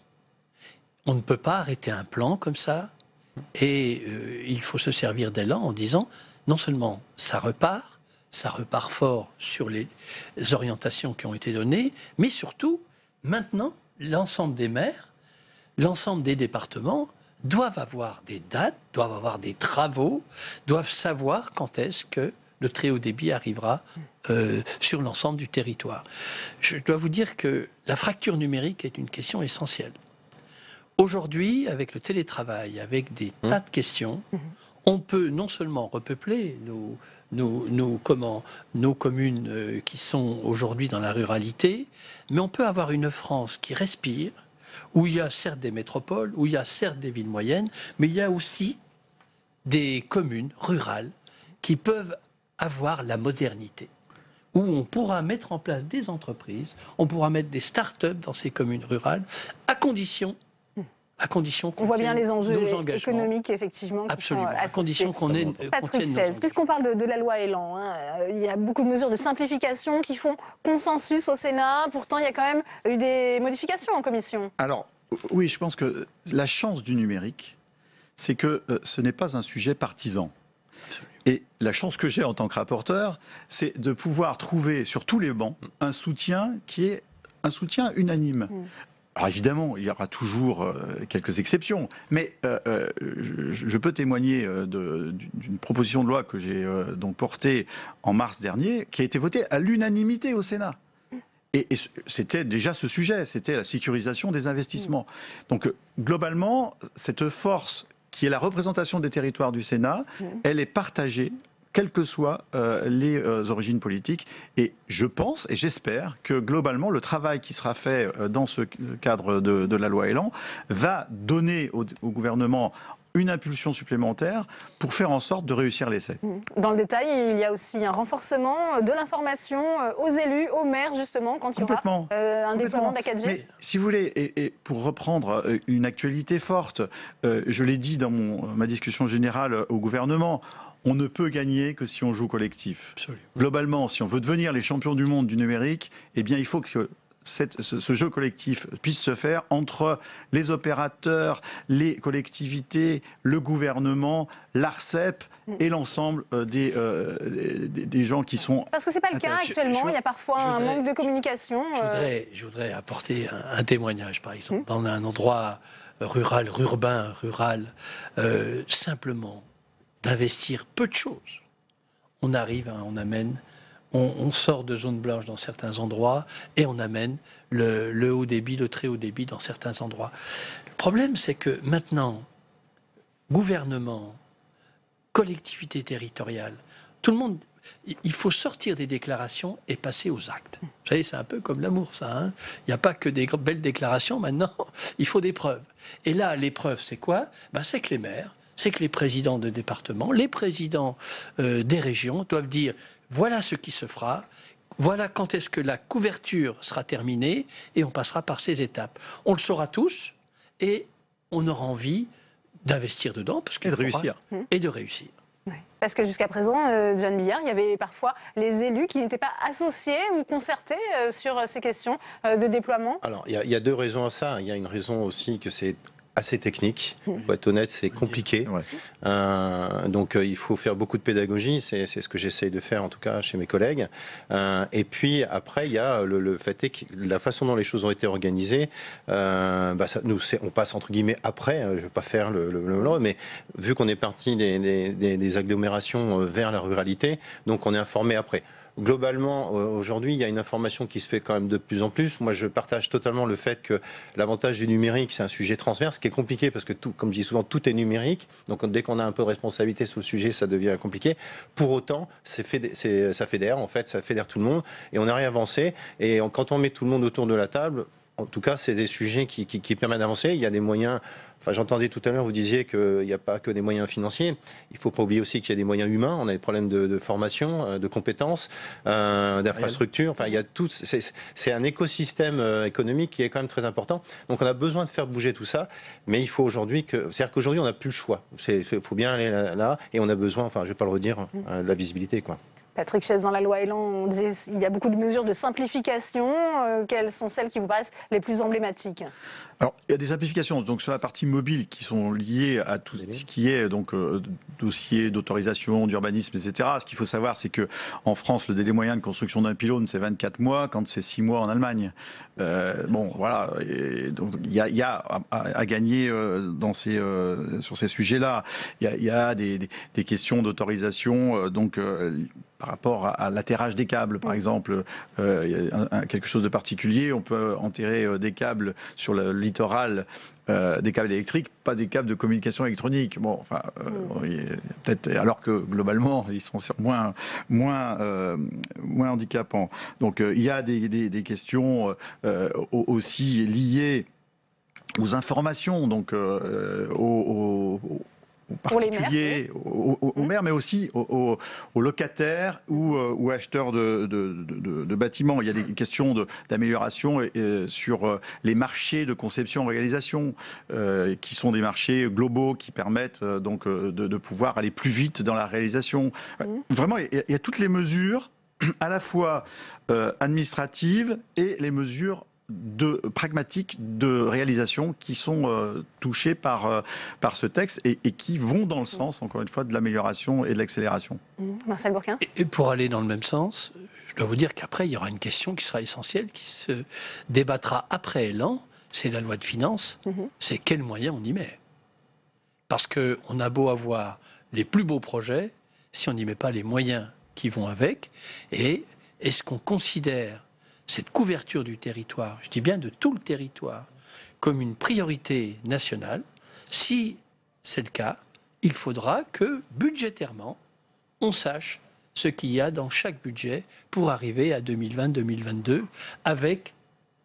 On ne peut pas arrêter un plan comme ça et il faut se servir d'élan en disant non seulement ça repart fort sur les orientations qui ont été données, mais surtout, maintenant, l'ensemble des maires, l'ensemble des départements doivent avoir des dates, doivent avoir des travaux, doivent savoir quand est-ce que le très haut débit arrivera sur l'ensemble du territoire. Je dois vous dire que la fracture numérique est une question essentielle. Aujourd'hui, avec le télétravail, avec des tas de questions, on peut non seulement repeupler nos communes qui sont aujourd'hui dans la ruralité, mais on peut avoir une France qui respire, où il y a certes des métropoles, où il y a certes des villes moyennes, mais il y a aussi des communes rurales qui peuvent avoir la modernité, où on pourra mettre en place des entreprises, on pourra mettre des start-up dans ces communes rurales, à condition qu'on on voit bien les enjeux économiques, effectivement. Absolument, à condition qu'on tienne Patrick Chaise, puisqu'on parle de la loi Elan, il y a beaucoup de mesures de simplification qui font consensus au Sénat. Pourtant, il y a quand même eu des modifications en commission. Alors, oui, je pense que la chance du numérique, c'est que ce n'est pas un sujet partisan. Et la chance que j'ai en tant que rapporteur, c'est de pouvoir trouver sur tous les bancs un soutien qui est un soutien unanime. Alors évidemment, il y aura toujours quelques exceptions, mais je peux témoigner d'une proposition de loi que j'ai donc portée en mars dernier, qui a été votée à l'unanimité au Sénat. Et c'était déjà ce sujet, c'était la sécurisation des investissements. Donc globalement, cette force qui est la représentation des territoires du Sénat, elle est partagée, quelles que soient les origines politiques. Et je pense et j'espère que globalement, le travail qui sera fait dans ce cadre de la loi Elan va donner au gouvernement une impulsion supplémentaire pour faire en sorte de réussir l'essai. Dans le détail, il y a aussi un renforcement de l'information aux élus, aux maires, justement, quand il y aura un déploiement de la 4G. Mais si vous voulez, et pour reprendre une actualité forte, je l'ai dit dans ma discussion générale au gouvernement, on ne peut gagner que si on joue collectif. Absolument. Globalement, si on veut devenir les champions du monde du numérique, eh bien, il faut que ce jeu collectif puisse se faire entre les opérateurs, les collectivités, le gouvernement, l'ARCEP et l'ensemble des gens qui sont... Parce que ce n'est pas le cas actuellement, il y a parfois un manque de communication. Je voudrais apporter un témoignage, par exemple, dans un endroit rural, simplement d'investir peu de choses. On arrive, on amène... On sort de zones blanches dans certains endroits et on amène le haut débit, le très haut débit dans certains endroits. Le problème, c'est que maintenant, gouvernement, collectivité territoriale, tout le monde, il faut sortir des déclarations et passer aux actes. Vous savez, c'est un peu comme l'amour, ça. Hein, il n'y a pas que des belles déclarations, maintenant, il faut des preuves. Et là, les preuves, c'est quoi? C'est que les maires, c'est que les présidents de département, les présidents des régions doivent dire... Voilà ce qui se fera, voilà quand est-ce que la couverture sera terminée et on passera par ces étapes. On le saura tous et on aura envie d'investir dedans parce et de réussir. Et de réussir. Ouais. Parce que jusqu'à présent, John Billard, il y avait parfois les élus qui n'étaient pas associés ou concertés sur ces questions de déploiement. Alors, il y a deux raisons à ça. Il y a une raison aussi que c'est assez technique, pour être honnête, c'est compliqué. Donc il faut faire beaucoup de pédagogie, c'est ce que j'essaye de faire en tout cas chez mes collègues. Et puis après, il y a le fait que la façon dont les choses ont été organisées, on passe entre guillemets après, je ne vais pas faire mais vu qu'on est parti des agglomérations vers la ruralité, donc on est informé après. Globalement, aujourd'hui, il y a une information qui se fait quand même de plus en plus. Moi, je partage totalement le fait que l'avantage du numérique, c'est un sujet transverse, qui est compliqué parce que, comme je dis souvent, tout est numérique. Donc, dès qu'on a un peu de responsabilité sur le sujet, ça devient compliqué. Pour autant, ça fédère, en fait, ça fédère tout le monde et on arrive à avancer. Et quand on met tout le monde autour de la table, en tout cas, c'est des sujets qui permettent d'avancer. Il y a des moyens. Enfin, j'entendais tout à l'heure, vous disiez qu'il n'y a pas que des moyens financiers. Il ne faut pas oublier aussi qu'il y a des moyens humains. On a des problèmes de formation, de compétences, d'infrastructures. Enfin, il y a tout. C'est un écosystème économique qui est quand même très important. Donc, on a besoin de faire bouger tout ça. Mais il faut aujourd'hui c'est-à-dire qu'aujourd'hui, on n'a plus le choix. Il faut bien aller là, et on a besoin. Enfin, je ne vais pas le redire, de la visibilité, quoi. Patrick Chaise, dans la loi Elan, on disait qu'il y a beaucoup de mesures de simplification. Quelles sont celles qui vous paraissent les plus emblématiques ? Alors, il y a des simplifications donc, sur la partie mobile qui sont liées à tout ce qui est dossier d'autorisation, d'urbanisme, etc. Ce qu'il faut savoir, c'est qu'en France, le délai moyen de construction d'un pylône, c'est 24 mois, quand c'est 6 mois en Allemagne. Bon, voilà. Et donc, il y a à gagner sur ces sujets-là. Il y a des questions d'autorisation, par rapport à l'atterrage des câbles, par exemple, quelque chose de particulier, on peut enterrer des câbles sur le littoral, des câbles électriques, pas des câbles de communication électronique. Bon, enfin, peut-être, alors que globalement, ils sont moins handicapants. Donc, il y a des questions aussi liées aux informations, donc aux particuliers, aux maires, mais aussi aux locataires ou acheteurs de bâtiments. Il y a des questions d'amélioration sur les marchés de conception-réalisation, qui sont des marchés globaux qui permettent donc de pouvoir aller plus vite dans la réalisation. Vraiment, il y a toutes les mesures, à la fois administratives et les mesures pragmatiques de réalisation qui sont touchés par ce texte et qui vont dans le sens, encore une fois, de l'amélioration et de l'accélération. Marcel Bourquin. Et pour aller dans le même sens, je dois vous dire qu'après, il y aura une question qui sera essentielle, qui se débattra après Elan, c'est la loi de finances, c'est quels moyens on y met. Parce qu'on a beau avoir les plus beaux projets, si on n'y met pas les moyens qui vont avec, et est-ce qu'on considère cette couverture du territoire, je dis bien de tout le territoire, comme une priorité nationale? Si c'est le cas, il faudra que, budgétairement, on sache ce qu'il y a dans chaque budget pour arriver à 2020-2022 avec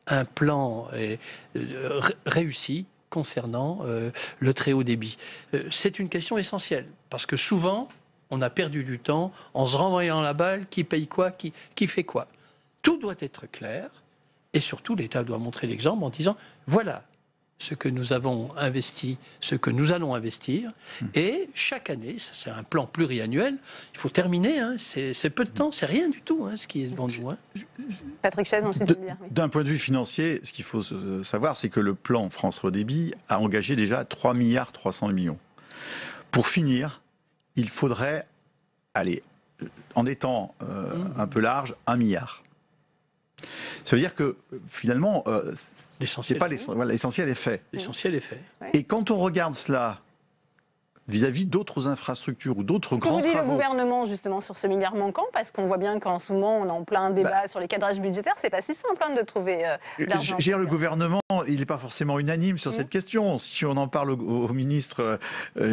un plan réussi concernant le très haut débit. C'est une question essentielle, parce que souvent, on a perdu du temps en se renvoyant la balle, qui paye quoi, qui fait quoi. Tout doit être clair, et surtout l'État doit montrer l'exemple en disant voilà ce que nous avons investi, ce que nous allons investir, et chaque année, ça c'est un plan pluriannuel, il faut terminer, c'est peu de temps, c'est rien du tout ce qui est devant nous. Patrick Chaise, ensuite Geneviève. D'un point de vue financier, ce qu'il faut savoir, c'est que le plan France Haut Débit a engagé déjà 3,3 milliards. Pour finir, il faudrait, en étant un peu large, 1 milliard. Ça veut dire que finalement, l'essentiel est fait. L'essentiel est fait. Et quand on regarde cela vis-à-vis d'autres infrastructures ou d'autres grands travaux... Que vous dit le gouvernement justement sur ce milliard manquant? Parce qu'on voit bien qu'en ce moment, on est en plein débat sur les cadrages budgétaires. C'est pas si simple de trouver l'argent. Le gouvernement, il n'est pas forcément unanime sur cette question. Si on en parle au ministre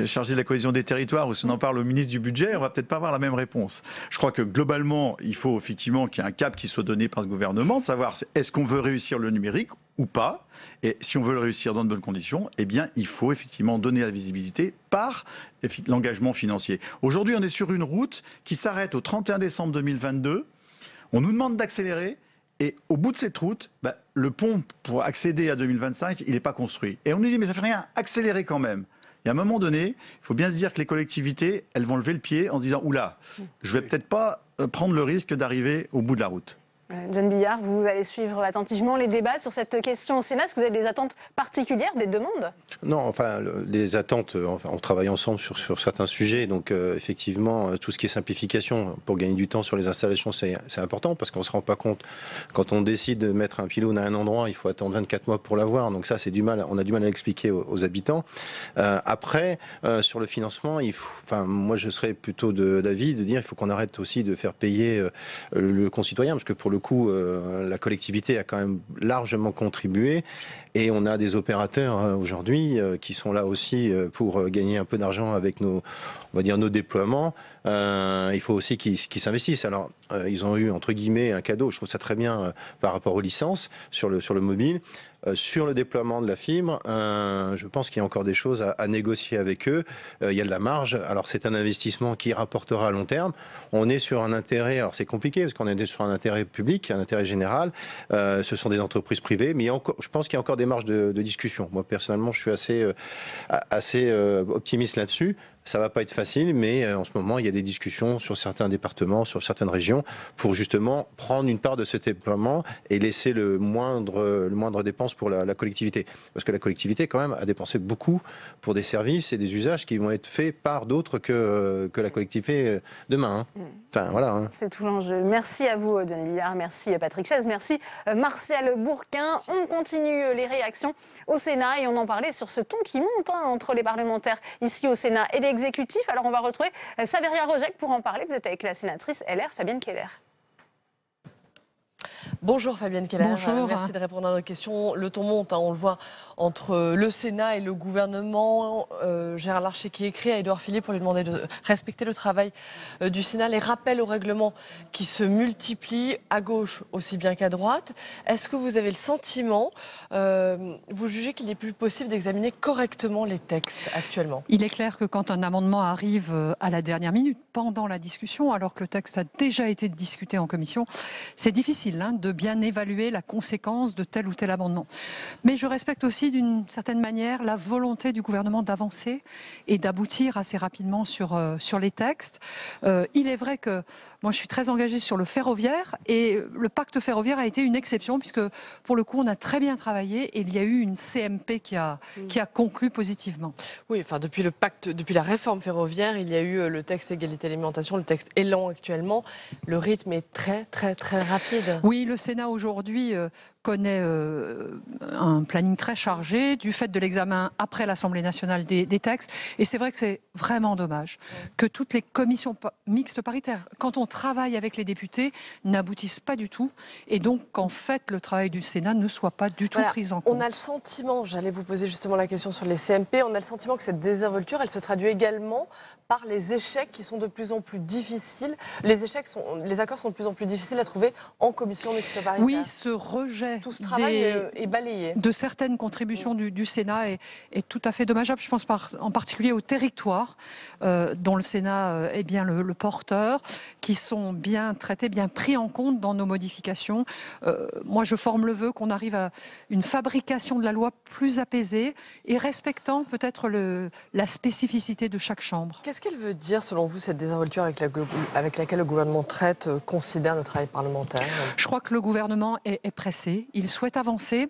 chargé de la cohésion des territoires ou si on en parle au ministre du budget, on va peut-être pas avoir la même réponse. Je crois que globalement, il faut effectivement qu'il y ait un cap qui soit donné par ce gouvernement, savoir est-ce qu'on veut réussir le numérique ou pas. Et si on veut le réussir dans de bonnes conditions, eh bien, il faut effectivement donner la visibilité par l'engagement financier. Aujourd'hui, on est sur une route qui s'arrête au 31 décembre 2022. On nous demande d'accélérer. Et au bout de cette route, le pont pour accéder à 2025, il n'est pas construit. Et on nous dit, mais ça ne fait rien, accélérer quand même. Et à un moment donné, il faut bien se dire que les collectivités, elles vont lever le pied en se disant, oula, je ne vais peut-être pas prendre le risque d'arriver au bout de la route. John Billard, vous allez suivre attentivement les débats sur cette question au Sénat. Est-ce que vous avez des attentes particulières, des demandes? Non, enfin, les attentes, on travaille ensemble sur certains sujets. Donc, effectivement, tout ce qui est simplification pour gagner du temps sur les installations, c'est important parce qu'on ne se rend pas compte. Quand on décide de mettre un pylône à un endroit, il faut attendre 24 mois pour l'avoir. Donc ça, on a du mal à l'expliquer aux habitants. Après, sur le financement, moi, je serais plutôt d'avis de dire qu'il faut qu'on arrête aussi de faire payer le concitoyen, parce que pour le coup, la collectivité a quand même largement contribué et on a des opérateurs aujourd'hui qui sont là aussi pour gagner un peu d'argent avec nos déploiements. Il faut aussi qu'ils s'investissent. Alors, ils ont eu, entre guillemets, un cadeau. Je trouve ça très bien par rapport aux licences sur le mobile. Sur le déploiement de la fibre, je pense qu'il y a encore des choses à négocier avec eux. Il y a de la marge. Alors, c'est un investissement qui rapportera à long terme. On est sur un intérêt, alors c'est compliqué parce qu'on est sur un intérêt public, un intérêt général. Ce sont des entreprises privées, mais je pense qu'il y a encore des marges de discussion. Moi, personnellement, je suis assez optimiste là-dessus. Ça va pas être facile, mais en ce moment, il y a des discussions sur certains départements, sur certaines régions, pour justement prendre une part de ce déploiement et laisser le moindre dépense pour la collectivité. Parce que la collectivité, quand même, a dépensé beaucoup pour des services et des usages qui vont être faits par d'autres que la collectivité demain. Hein. Enfin, voilà. Hein. C'est tout l'enjeu. Merci à vous, Denis Villard. Merci, Patrick Chaise. Merci, Martial Bourquin. On continue les réactions au Sénat et on en parlait sur ce ton qui monte entre les parlementaires ici au Sénat et les exécutif. Alors on va retrouver Saveria Rojek pour en parler. Vous êtes avec la sénatrice LR, Fabienne Keller. Bonjour Fabienne Keller, Bonjour. Merci de répondre à nos questions. Le ton monte, on le voit, entre le Sénat et le gouvernement. Gérard Larcher qui écrit à Édouard Philippe pour lui demander de respecter le travail du Sénat, les rappels au règlement qui se multiplient à gauche aussi bien qu'à droite. Est-ce que vous avez le sentiment, vous jugez qu'il n'est plus possible d'examiner correctement les textes actuellement? Il est clair que quand un amendement arrive à la dernière minute, pendant la discussion, alors que le texte a déjà été discuté en commission, c'est difficile de bien évaluer la conséquence de tel ou tel amendement. Mais je respecte aussi d'une certaine manière la volonté du gouvernement d'avancer et d'aboutir assez rapidement sur les textes. Il est vrai que moi je suis très engagée sur le ferroviaire et le pacte ferroviaire a été une exception puisque pour le coup on a très bien travaillé et il y a eu une CMP qui a conclu positivement. Oui, enfin depuis la réforme ferroviaire, il y a eu le texte égalité alimentation, le texte Élan actuellement. Le rythme est très très très rapide. Oui, le Sénat aujourd'hui connaît un planning très chargé du fait de l'examen après l'Assemblée nationale des textes. Et c'est vrai que c'est vraiment dommage que toutes les commissions mixtes paritaires, quand on travaille avec les députés, n'aboutissent pas du tout. Et donc qu'en fait, le travail du Sénat ne soit pas du tout pris en compte. On a le sentiment, j'allais vous poser justement la question sur les CMP, on a le sentiment que cette désinvolture, elle se traduit également par les échecs qui sont de plus en plus difficiles. Les accords sont de plus en plus difficiles à trouver en commission mixte paritaire. Oui, ce rejet tout ce travail est balayé. De certaines contributions du Sénat est tout à fait dommageable. Je pense en particulier aux territoires dont le Sénat est bien le porteur, qui sont bien traités, bien pris en compte dans nos modifications. Moi, je forme le vœu qu'on arrive à une fabrication de la loi plus apaisée et respectant peut-être la spécificité de chaque chambre. Qu'est-ce qu'elle veut dire, selon vous, cette désinvolture avec laquelle le gouvernement considère le travail parlementaire? Je crois que le gouvernement est pressé. Il souhaite avancer.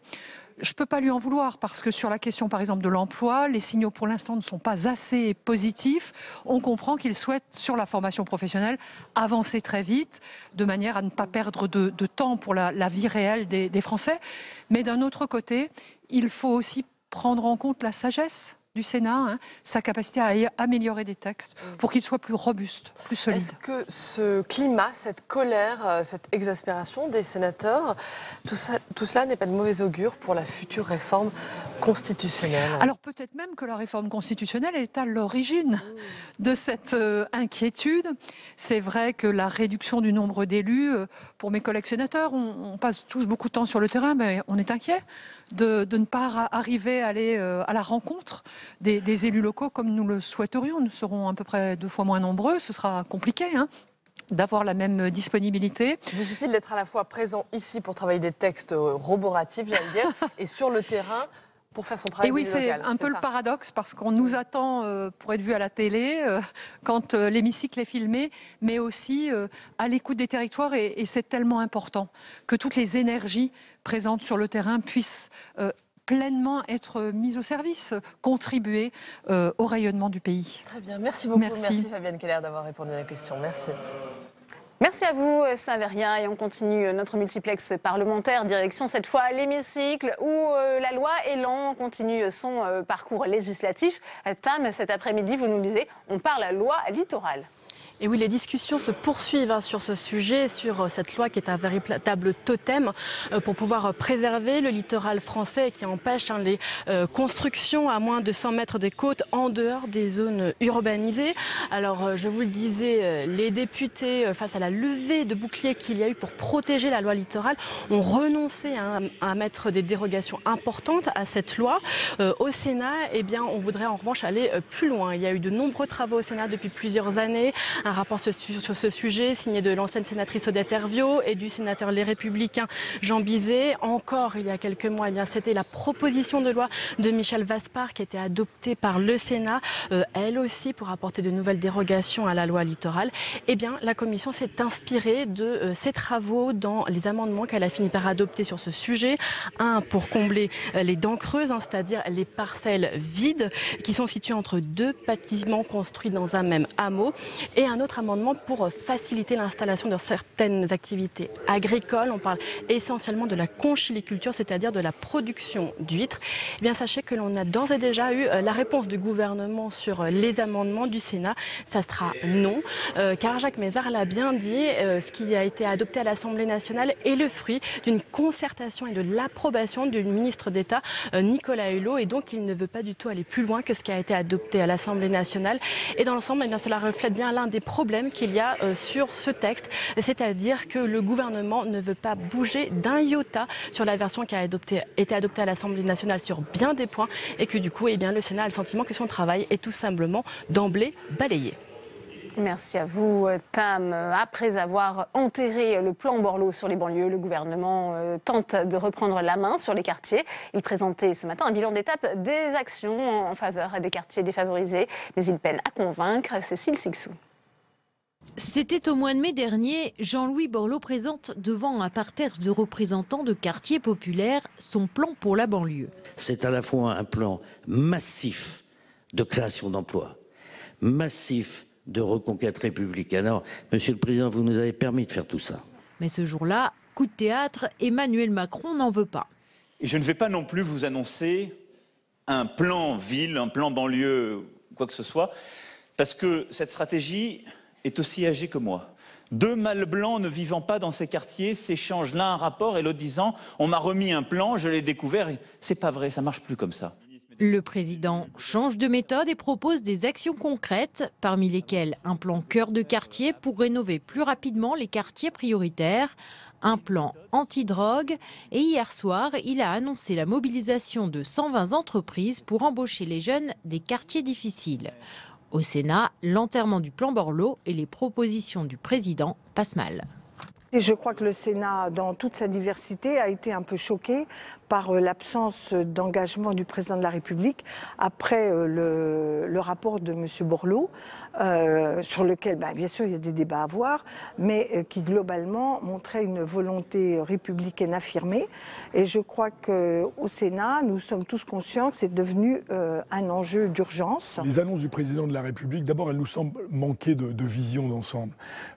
Je ne peux pas lui en vouloir parce que sur la question, par exemple, de l'emploi, les signaux pour l'instant ne sont pas assez positifs. On comprend qu'il souhaite, sur la formation professionnelle, avancer très vite, de manière à ne pas perdre de temps pour la vie réelle des Français. Mais d'un autre côté, il faut aussi prendre en compte la sagesse du Sénat, sa capacité à améliorer des textes pour qu'ils soient plus robustes, plus solides. Est-ce que ce climat, cette colère, cette exaspération des sénateurs, tout cela n'est pas de mauvais augure pour la future réforme constitutionnelle? Alors peut-être même que la réforme constitutionnelle est à l'origine de cette inquiétude. C'est vrai que la réduction du nombre d'élus, pour mes collègues sénateurs, on passe tous beaucoup de temps sur le terrain, mais on est inquiet de ne pas arriver à aller à la rencontre des élus locaux comme nous le souhaiterions. Nous serons à peu près 2 fois moins nombreux, ce sera compliqué d'avoir la même disponibilité. Difficile d'être à la fois présent ici pour travailler des textes roboratifs, j'allais dire, et sur le terrain pour faire son travail. Et oui, c'est un peu le paradoxe parce qu'on nous attend pour être vu à la télé quand l'hémicycle est filmé, mais aussi à l'écoute des territoires et c'est tellement important que toutes les énergies présentes sur le terrain puissent pleinement être mises au service, contribuer au rayonnement du pays. Très bien, merci beaucoup. Merci Fabienne Keller d'avoir répondu à la question. Merci. Merci à vous, Saveria. Et on continue notre multiplex parlementaire, direction cette fois l'hémicycle, où la loi Élan continue son parcours législatif. Tam, cet après-midi, vous nous le disiez, on parle loi littorale. Et oui, les discussions se poursuivent sur ce sujet, sur cette loi qui est un véritable totem pour pouvoir préserver le littoral français et qui empêche les constructions à moins de 100 mètres des côtes en dehors des zones urbanisées. Alors, je vous le disais, les députés, face à la levée de boucliers qu'il y a eu pour protéger la loi littorale, ont renoncé à mettre des dérogations importantes à cette loi. Au Sénat, eh bien, on voudrait en revanche aller plus loin. Il y a eu de nombreux travaux au Sénat depuis plusieurs années. Un rapport sur ce sujet signé de l'ancienne sénatrice Odette Herviaux et du sénateur Les Républicains Jean Bizet. Encore il y a quelques mois, eh bien, c'était la proposition de loi de Michel Vaspart qui a été adoptée par le Sénat, elle aussi pour apporter de nouvelles dérogations à la loi littorale. Eh bien, la Commission s'est inspirée de ces travaux dans les amendements qu'elle a fini par adopter sur ce sujet. Un pour combler les dents creuses, c'est-à-dire les parcelles vides qui sont situées entre deux bâtiments construits dans un même hameau, et un autre amendement pour faciliter l'installation de certaines activités agricoles. On parle essentiellement de la conchiliculture, c'est-à-dire de la production d'huîtres. Eh bien, sachez que l'on a d'ores et déjà eu la réponse du gouvernement sur les amendements du Sénat. Ça sera non, car Jacques Mézard l'a bien dit, ce qui a été adopté à l'Assemblée nationale est le fruit d'une concertation et de l'approbation du ministre d'État Nicolas Hulot, et donc il ne veut pas du tout aller plus loin que ce qui a été adopté à l'Assemblée nationale. Et dans l'ensemble, eh bien, cela reflète bien l'un des problèmes qu'il y a sur ce texte, c'est-à-dire que le gouvernement ne veut pas bouger d'un iota sur la version qui a été adoptée à l'Assemblée nationale sur bien des points, et que du coup, eh bien, le Sénat a le sentiment que son travail est tout simplement d'emblée balayé. Merci à vous, Tam. Après avoir enterré le plan Borloo sur les banlieues, le gouvernement tente de reprendre la main sur les quartiers. Il présentait ce matin un bilan d'étape des actions en faveur des quartiers défavorisés, mais il peine à convaincre. Cécile Sixou. C'était au mois de mai dernier, Jean-Louis Borloo présente devant un parterre de représentants de quartiers populaires son plan pour la banlieue. C'est à la fois un plan massif de création d'emplois, massif de reconquête républicaine. Alors, Monsieur le Président, vous nous avez permis de faire tout ça. Mais ce jour-là, coup de théâtre, Emmanuel Macron n'en veut pas. Et je ne vais pas non plus vous annoncer un plan ville, un plan banlieue, quoi que ce soit, parce que cette stratégie est aussi âgée que moi. Deux mâles blancs ne vivant pas dans ces quartiers s'échangent l'un un rapport et l'autre disant « on m'a remis un plan, je l'ai découvert ». C'est pas vrai, ça marche plus comme ça. Le président change de méthode et propose des actions concrètes, parmi lesquelles un plan cœur de quartier pour rénover plus rapidement les quartiers prioritaires, un plan anti-drogue, et hier soir, il a annoncé la mobilisation de 120 entreprises pour embaucher les jeunes des quartiers difficiles. Au Sénat, l'enterrement du plan Borloo et les propositions du président passent mal. Et je crois que le Sénat, dans toute sa diversité, a été un peu choqué par l'absence d'engagement du président de la République après le rapport de M. Borloo, sur lequel, bien sûr, il y a des débats à avoir, mais qui globalement montrait une volonté républicaine affirmée. Et je crois qu'au Sénat, nous sommes tous conscients que c'est devenu un enjeu d'urgence. Les annonces du président de la République, d'abord, elles nous semblent manquer de vision d'ensemble.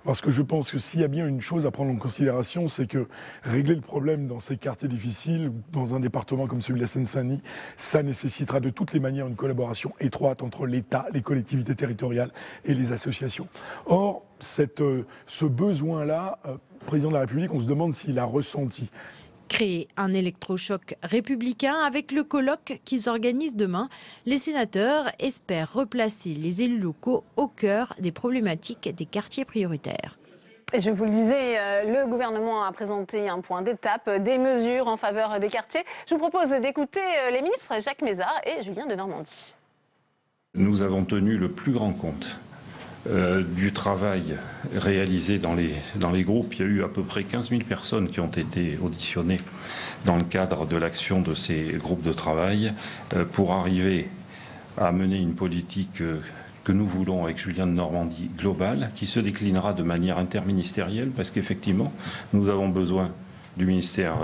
Parce que je pense que s'il y a bien une chose à prendre en considération, c'est que régler le problème dans ces quartiers difficiles, dans un département comme celui de la Seine-Saint-Denis, ça nécessitera de toutes les manières une collaboration étroite entre l'État, les collectivités territoriales et les associations. Or, ce besoin-là, président de la République, on se demande s'il a ressenti. Créer un électrochoc républicain avec le colloque qu'ils organisent demain. Les sénateurs espèrent replacer les élus locaux au cœur des problématiques des quartiers prioritaires. Et je vous le disais, le gouvernement a présenté un point d'étape, des mesures en faveur des quartiers. Je vous propose d'écouter les ministres Jacques Mézard et Julien Denormandie. Nous avons tenu le plus grand compte du travail réalisé dans les groupes. Il y a eu à peu près 15 000 personnes qui ont été auditionnées dans le cadre de l'action de ces groupes de travail pour arriver à mener une politique que nous voulons avec Julien Denormandie globale, qui se déclinera de manière interministérielle, parce qu'effectivement, nous avons besoin du ministère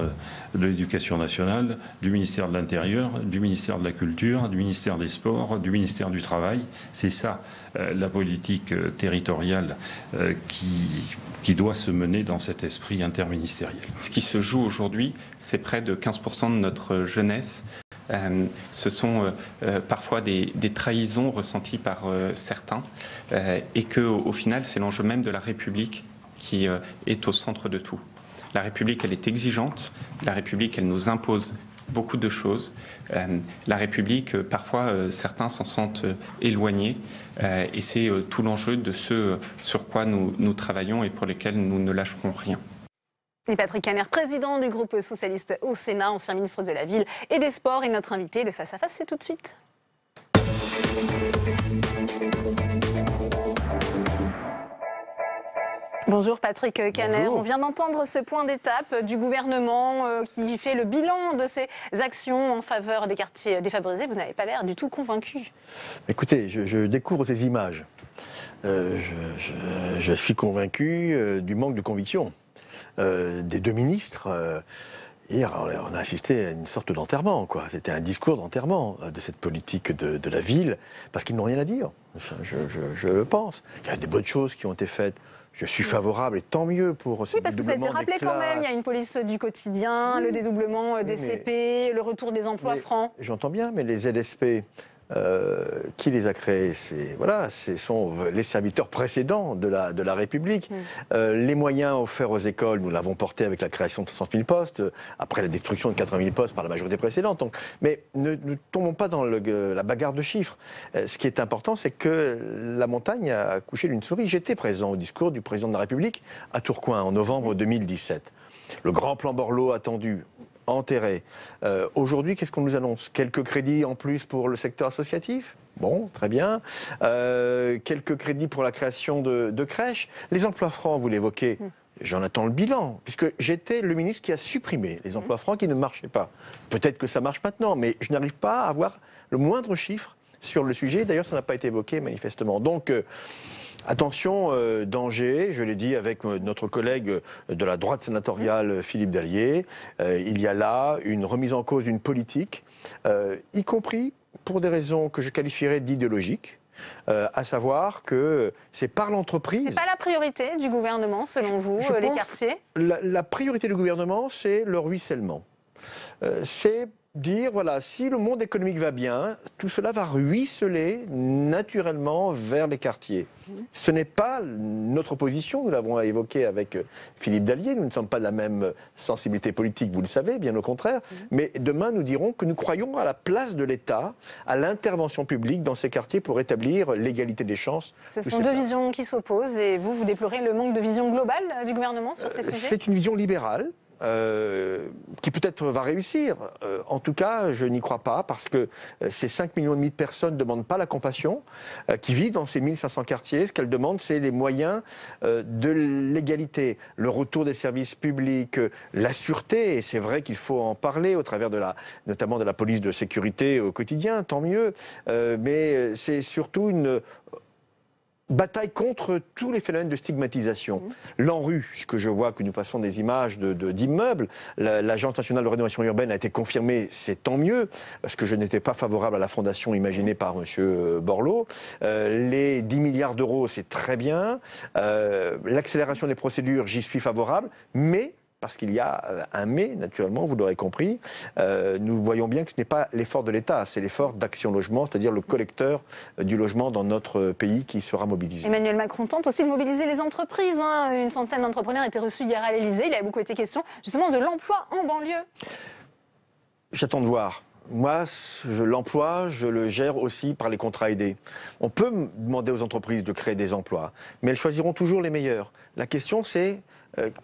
de l'Éducation nationale, du ministère de l'Intérieur, du ministère de la Culture, du ministère des Sports, du ministère du Travail. C'est ça la politique territoriale qui doit se mener dans cet esprit interministériel. Ce qui se joue aujourd'hui, c'est près de 15% de notre jeunesse Ce sont parfois des trahisons ressenties par certains et qu'au final, c'est l'enjeu même de la République qui est au centre de tout. La République, elle est exigeante. La République, elle nous impose beaucoup de choses. La République, parfois, certains s'en sentent éloignés. Et c'est tout l'enjeu de ce sur quoi nous travaillons et pour lesquels nous ne lâcherons rien. Et Patrick Kanner, président du groupe socialiste au Sénat, ancien ministre de la Ville et des Sports, et notre invité. Le Face à Face, c'est tout de suite. Bonjour Patrick Kanner. Bonjour. On vient d'entendre ce point d'étape du gouvernement qui fait le bilan de ses actions en faveur des quartiers défavorisés. Vous n'avez pas l'air du tout convaincu. Écoutez, je découvre ces images. Je suis convaincu du manque de conviction des deux ministres. Hier, on a assisté à une sorte d'enterrement, quoi. C'était un discours d'enterrement de cette politique de la ville, parce qu'ils n'ont rien à dire. Je le pense. Il y a des bonnes choses qui ont été faites. Je suis favorable, et tant mieux pour ce Oui, parce que ça a été rappelé quand même. Il y a une police du quotidien, le dédoublement des CP, le retour des emplois francs. J'entends bien, mais les LSP, qui les a créés? Ce sont les serviteurs précédents de la République. Les moyens offerts aux écoles, nous l'avons porté avec la création de 60 000 postes, après la destruction de 80 000 postes par la majorité précédente. Donc, mais ne tombons pas dans la bagarre de chiffres. Ce qui est important, c'est que la montagne a accouché d'une souris. J'étais présent au discours du président de la République à Tourcoing en novembre 2017. Le grand plan Borloo attendu, enterré. Aujourd'hui, qu'est-ce qu'on nous annonce? Quelques crédits en plus pour le secteur associatif? Bon, très bien. Quelques crédits pour la création de crèches. Les emplois francs, vous l'évoquez, j'en attends le bilan, puisque j'étais le ministre qui a supprimé les emplois francs qui ne marchaient pas. Peut-être que ça marche maintenant, mais je n'arrive pas à avoir le moindre chiffre sur le sujet. D'ailleurs, ça n'a pas été évoqué manifestement. Donc, attention, danger, je l'ai dit avec notre collègue de la droite sénatoriale, Philippe Dallier, il y a là une remise en cause d'une politique, y compris pour des raisons que je qualifierais d'idéologiques, à savoir que c'est par l'entreprise... C'est pas la priorité du gouvernement, selon vous, les quartiers? La priorité du gouvernement, c'est le ruissellement. C'est dire, voilà, si le monde économique va bien, tout cela va ruisseler naturellement vers les quartiers. Ce n'est pas notre position, nous l'avons évoqué avec Philippe Dallier, nous ne sommes pas de la même sensibilité politique, vous le savez, bien au contraire, mais demain nous dirons que nous croyons à la place de l'État, à l'intervention publique dans ces quartiers pour établir l'égalité des chances. Ce sont deux visions qui s'opposent et vous déplorez le manque de vision globale du gouvernement sur ces sujets? C'est une vision libérale. Qui peut-être va réussir. En tout cas, je n'y crois pas parce que ces 5,5 millions de personnes ne demandent pas la compassion, qui vivent dans ces 1500 quartiers. Ce qu'elles demandent, c'est les moyens de l'égalité, le retour des services publics, la sûreté. Et c'est vrai qu'il faut en parler au travers notamment de la police de sécurité au quotidien, tant mieux. Mais c'est surtout une bataille contre tous les phénomènes de stigmatisation. L'ANRU, que je vois que nous passons des images d'immeubles, l'Agence nationale de rénovation urbaine a été confirmée, c'est tant mieux, parce que je n'étais pas favorable à la fondation imaginée par M. Borloo. Les 10 milliards d'euros, c'est très bien. L'accélération des procédures, j'y suis favorable, mais... parce qu'il y a un mais, naturellement, vous l'aurez compris, nous voyons bien que ce n'est pas l'effort de l'État, c'est l'effort d'Action Logement, c'est-à-dire le collecteur du logement dans notre pays qui sera mobilisé. Emmanuel Macron tente aussi de mobiliser les entreprises. Une centaine d'entrepreneurs a été reçus hier à l'Élysée. Il a beaucoup été question justement de l'emploi en banlieue. J'attends de voir. Moi, l'emploi, je le gère aussi par les contrats aidés. On peut demander aux entreprises de créer des emplois, mais elles choisiront toujours les meilleurs. La question, c'est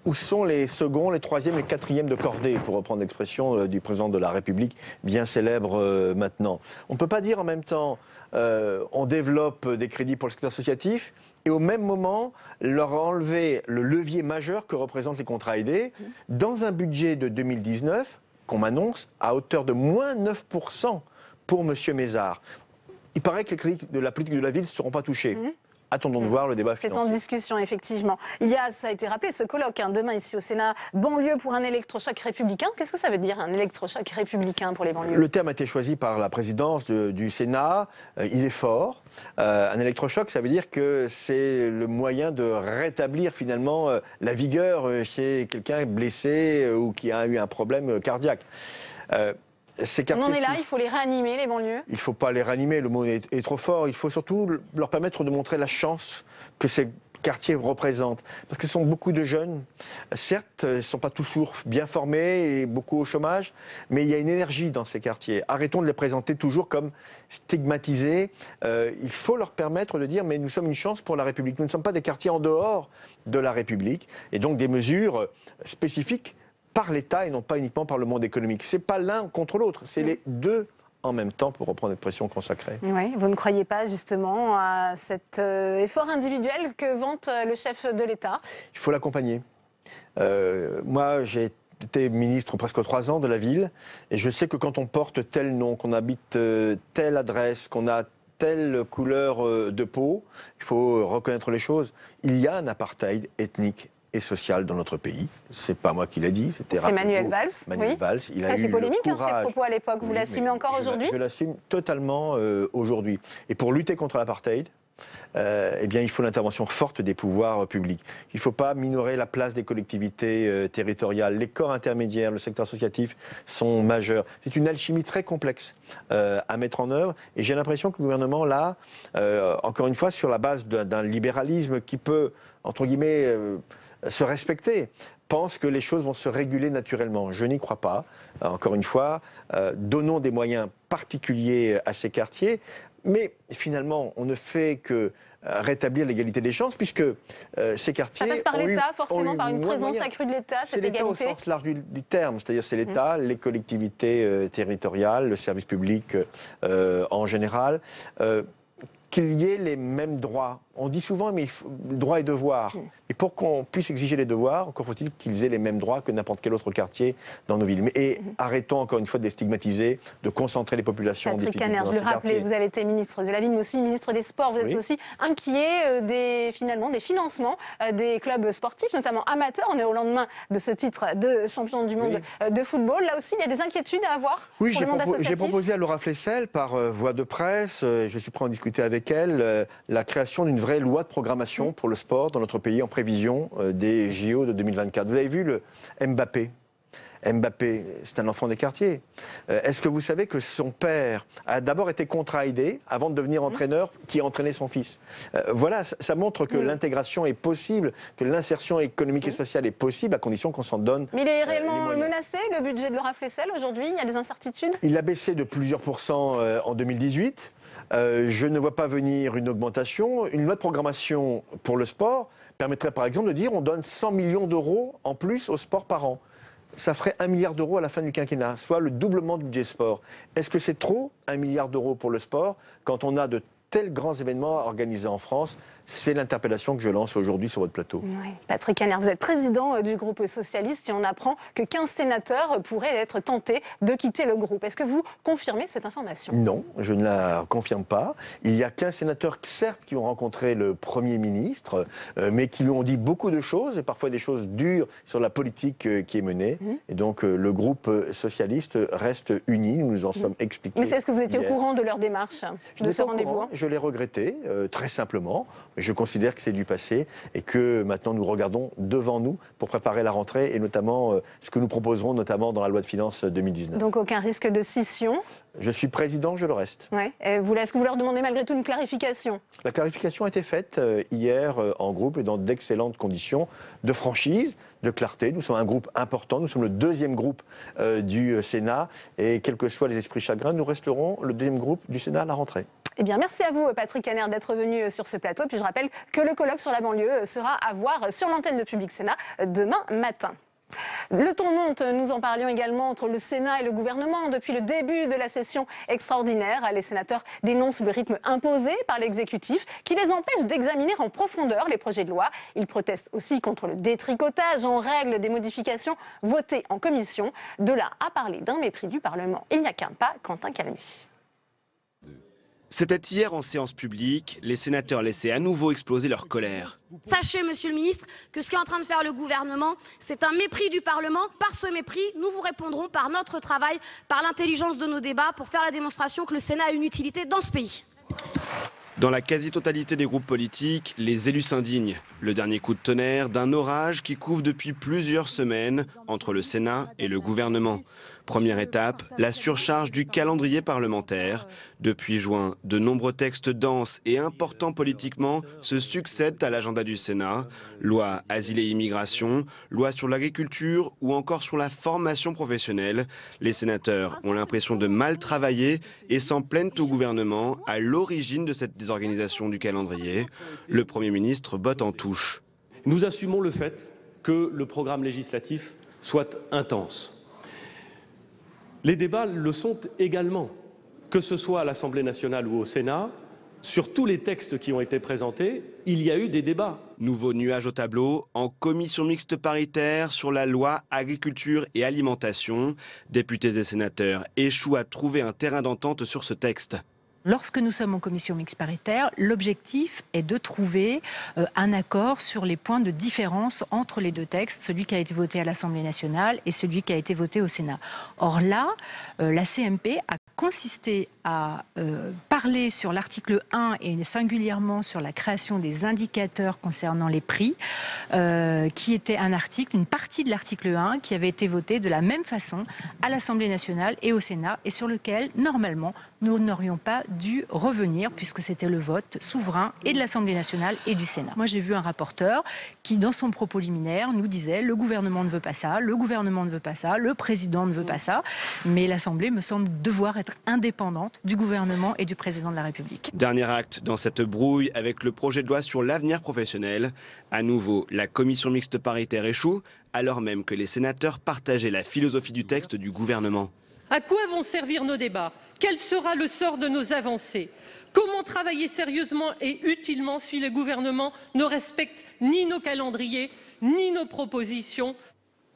où sont les seconds, les troisièmes, les quatrièmes de cordée, pour reprendre l'expression du président de la République, bien célèbre maintenant. On ne peut pas dire en même temps, on développe des crédits pour le secteur associatif, et au même moment, leur enlever le levier majeur que représentent les contrats aidés, dans un budget de 2019, qu'on m'annonce, à hauteur de moins 9% pour M. Mézard. Il paraît que les crédits de la politique de la ville ne seront pas touchés. Attendons de voir le débat financier. C'est en discussion, effectivement. Il y a, ça a été rappelé, ce colloque demain ici au Sénat, banlieue pour un électrochoc républicain. Qu'est-ce que ça veut dire, un électrochoc républicain pour les banlieues? Le terme a été choisi par la présidence du Sénat. Il est fort. Un électrochoc, ça veut dire que c'est le moyen de rétablir finalement la vigueur chez quelqu'un blessé ou qui a eu un problème cardiaque. ces On quartiers en est là, souffrent. il faut les réanimer, les banlieues. Il ne faut pas les réanimer, le mot est trop fort. Il faut surtout leur permettre de montrer la chance que ces quartiers représentent. Parce que ce sont beaucoup de jeunes. Certes, ils ne sont pas toujours bien formés et beaucoup au chômage, mais il y a une énergie dans ces quartiers. Arrêtons de les présenter toujours comme stigmatisés. Il faut leur permettre de dire, mais nous sommes une chance pour la République. Nous ne sommes pas des quartiers en dehors de la République. Et donc des mesures spécifiques par l'État et non pas uniquement par le monde économique. Ce n'est pas l'un contre l'autre, c'est les deux en même temps, pour reprendre l'expression consacrée. Oui, vous ne croyez pas justement à cet effort individuel que vante le chef de l'État? Il faut l'accompagner. Moi, j'ai été ministre presque 3 ans de la ville, et je sais que quand on porte tel nom, qu'on habite telle adresse, qu'on a telle couleur de peau, il faut reconnaître les choses. Il y a un apartheid ethnique et social dans notre pays. C'est pas moi qui l'ai dit, c'était Manuel Valls. Manuel Valls. Il Ça a fait eu polémique, le ces courage. propos à l'époque. Vous l'assumez encore aujourd'hui? Je l'assume totalement aujourd'hui. Et pour lutter contre l'apartheid, eh bien, il faut l'intervention forte des pouvoirs publics. Il ne faut pas minorer la place des collectivités territoriales. Les corps intermédiaires, le secteur associatif sont majeurs. C'est une alchimie très complexe à mettre en œuvre. Et j'ai l'impression que le gouvernement, là, encore une fois, sur la base d'un libéralisme qui peut, entre guillemets, se respecter, pense que les choses vont se réguler naturellement. Je n'y crois pas. Encore une fois, donnons des moyens particuliers à ces quartiers, mais finalement, on ne fait que rétablir l'égalité des chances, puisque ces quartiers... Ça passe par l'État, forcément, par une présence accrue de l'État, cette égalité. C'est l'État au sens large du terme, c'est-à-dire c'est l'État, les collectivités territoriales, le service public en général, qu'il y ait les mêmes droits. On dit souvent, mais droits et devoirs. Et pour qu'on puisse exiger les devoirs, encore faut-il qu'ils aient les mêmes droits que n'importe quel autre quartier dans nos villes. Et arrêtons encore une fois de les stigmatiser, de concentrer les populations en Patrick difficulté Kanner, dans je ces le rappelais, quartiers. vous avez été ministre de la Ville, mais aussi ministre des Sports. Vous êtes aussi inquiet des financements des clubs sportifs, notamment amateurs. On est au lendemain de ce titre de champion du monde de football. Là aussi, il y a des inquiétudes à avoir pour le monde associatif. J'ai proposé à Laura Flessel, par voie de presse, je suis prêt à en discuter avec elle, la création d'une vraie loi de programmation pour le sport dans notre pays en prévision des JO de 2024. Vous avez vu le Mbappé. Mbappé, c'est un enfant des quartiers. Est-ce que vous savez que son père a d'abord été contrat aidé avant de devenir entraîneur qui a entraîné son fils? Voilà, ça montre que l'intégration est possible, que l'insertion économique et sociale est possible à condition qu'on s'en donne. Mais il est réellement menacé, le budget de Laura Flessel, aujourd'hui? Il y a des incertitudes? Il a baissé de plusieurs pourcents en 2018. Je ne vois pas venir une augmentation. Une loi de programmation pour le sport permettrait par exemple de dire on donne 100 millions d'euros en plus au sport par an. Ça ferait 1 milliard d'euros à la fin du quinquennat, soit le doublement du budget sport. Est-ce que c'est trop, 1 milliard d'euros pour le sport, quand on a de tels grands événements organisés en France? C'est l'interpellation que je lance aujourd'hui sur votre plateau. Oui. Patrick Kanner, vous êtes président du groupe socialiste et on apprend que 15 sénateurs pourraient être tentés de quitter le groupe. Est-ce que vous confirmez cette information? Non, je ne la confirme pas. Il y a 15 sénateurs, certes, qui ont rencontré le Premier ministre, mais qui lui ont dit beaucoup de choses, et parfois des choses dures sur la politique qui est menée. Et donc, le groupe socialiste reste uni, nous nous en sommes expliqués. Mais est-ce que vous étiez hier. au courant de leur démarche, de ce rendez-vous? Je l'ai regretté, très simplement. Je considère que c'est du passé et que maintenant nous regardons devant nous pour préparer la rentrée et notamment ce que nous proposerons notamment dans la loi de finances 2019. Donc aucun risque de scission? Je suis président, je le reste. Ouais. Est-ce que vous leur demandez malgré tout une clarification? La clarification a été faite hier en groupe et dans d'excellentes conditions de franchise, de clarté. Nous sommes un groupe important, nous sommes le deuxième groupe du Sénat et quels que soient les esprits chagrins, nous resterons le deuxième groupe du Sénat à la rentrée. Eh bien, merci à vous, Patrick Kanner, d'être venu sur ce plateau. Puis je rappelle que le colloque sur la banlieue sera à voir sur l'antenne de Public Sénat demain matin. Le ton monte, nous en parlions également entre le Sénat et le gouvernement. Depuis le début de la session extraordinaire, les sénateurs dénoncent le rythme imposé par l'exécutif qui les empêche d'examiner en profondeur les projets de loi. Ils protestent aussi contre le détricotage en règle des modifications votées en commission. De là à parler d'un mépris du Parlement, il n'y a qu'un pas, Quentin Calmy. C'était hier en séance publique, les sénateurs laissaient à nouveau exploser leur colère. Sachez, monsieur le ministre, que ce qu'est en train de faire le gouvernement, c'est un mépris du Parlement. Par ce mépris, nous vous répondrons par notre travail, par l'intelligence de nos débats, pour faire la démonstration que le Sénat a une utilité dans ce pays. Dans la quasi-totalité des groupes politiques, les élus s'indignent. Le dernier coup de tonnerre d'un orage qui couvre depuis plusieurs semaines entre le Sénat et le gouvernement. Première étape, la surcharge du calendrier parlementaire. Depuis juin, de nombreux textes denses et importants politiquement se succèdent à l'agenda du Sénat. Loi Asile et Immigration, loi sur l'agriculture ou encore sur la formation professionnelle. Les sénateurs ont l'impression de mal travailler et s'en plaignent au gouvernement à l'origine de cette désorganisation du calendrier. Le Premier ministre botte en touche. Nous assumons le fait que le programme législatif soit intense. Les débats le sont également, que ce soit à l'Assemblée nationale ou au Sénat. Sur tous les textes qui ont été présentés, il y a eu des débats. Nouveau nuage au tableau, en commission mixte paritaire sur la loi agriculture et alimentation. Députés et sénateurs échouent à trouver un terrain d'entente sur ce texte. Lorsque nous sommes en commission mixte paritaire, l'objectif est de trouver un accord sur les points de différence entre les deux textes, celui qui a été voté à l'Assemblée nationale et celui qui a été voté au Sénat. Or là, la CMP a consisté à parler sur l'article 1 et singulièrement sur la création des indicateurs concernant les prix, qui était un article, une partie de l'article 1 qui avait été voté de la même façon à l'Assemblée nationale et au Sénat et sur lequel, normalement, nous n'aurions pas dû revenir puisque c'était le vote souverain et de l'Assemblée nationale et du Sénat. Moi, j'ai vu un rapporteur qui, dans son propos liminaire, nous disait le gouvernement ne veut pas ça, le gouvernement ne veut pas ça, le président ne veut pas ça, mais l'Assemblée me semble devoir être indépendante du gouvernement et du président de la République. Dernier acte dans cette brouille avec le projet de loi sur l'avenir professionnel. À nouveau, la commission mixte paritaire échoue, alors même que les sénateurs partageaient la philosophie du texte du gouvernement. À quoi vont servir nos débats? Quel sera le sort de nos avancées? Comment travailler sérieusement et utilement si le gouvernement ne respecte ni nos calendriers, ni nos propositions?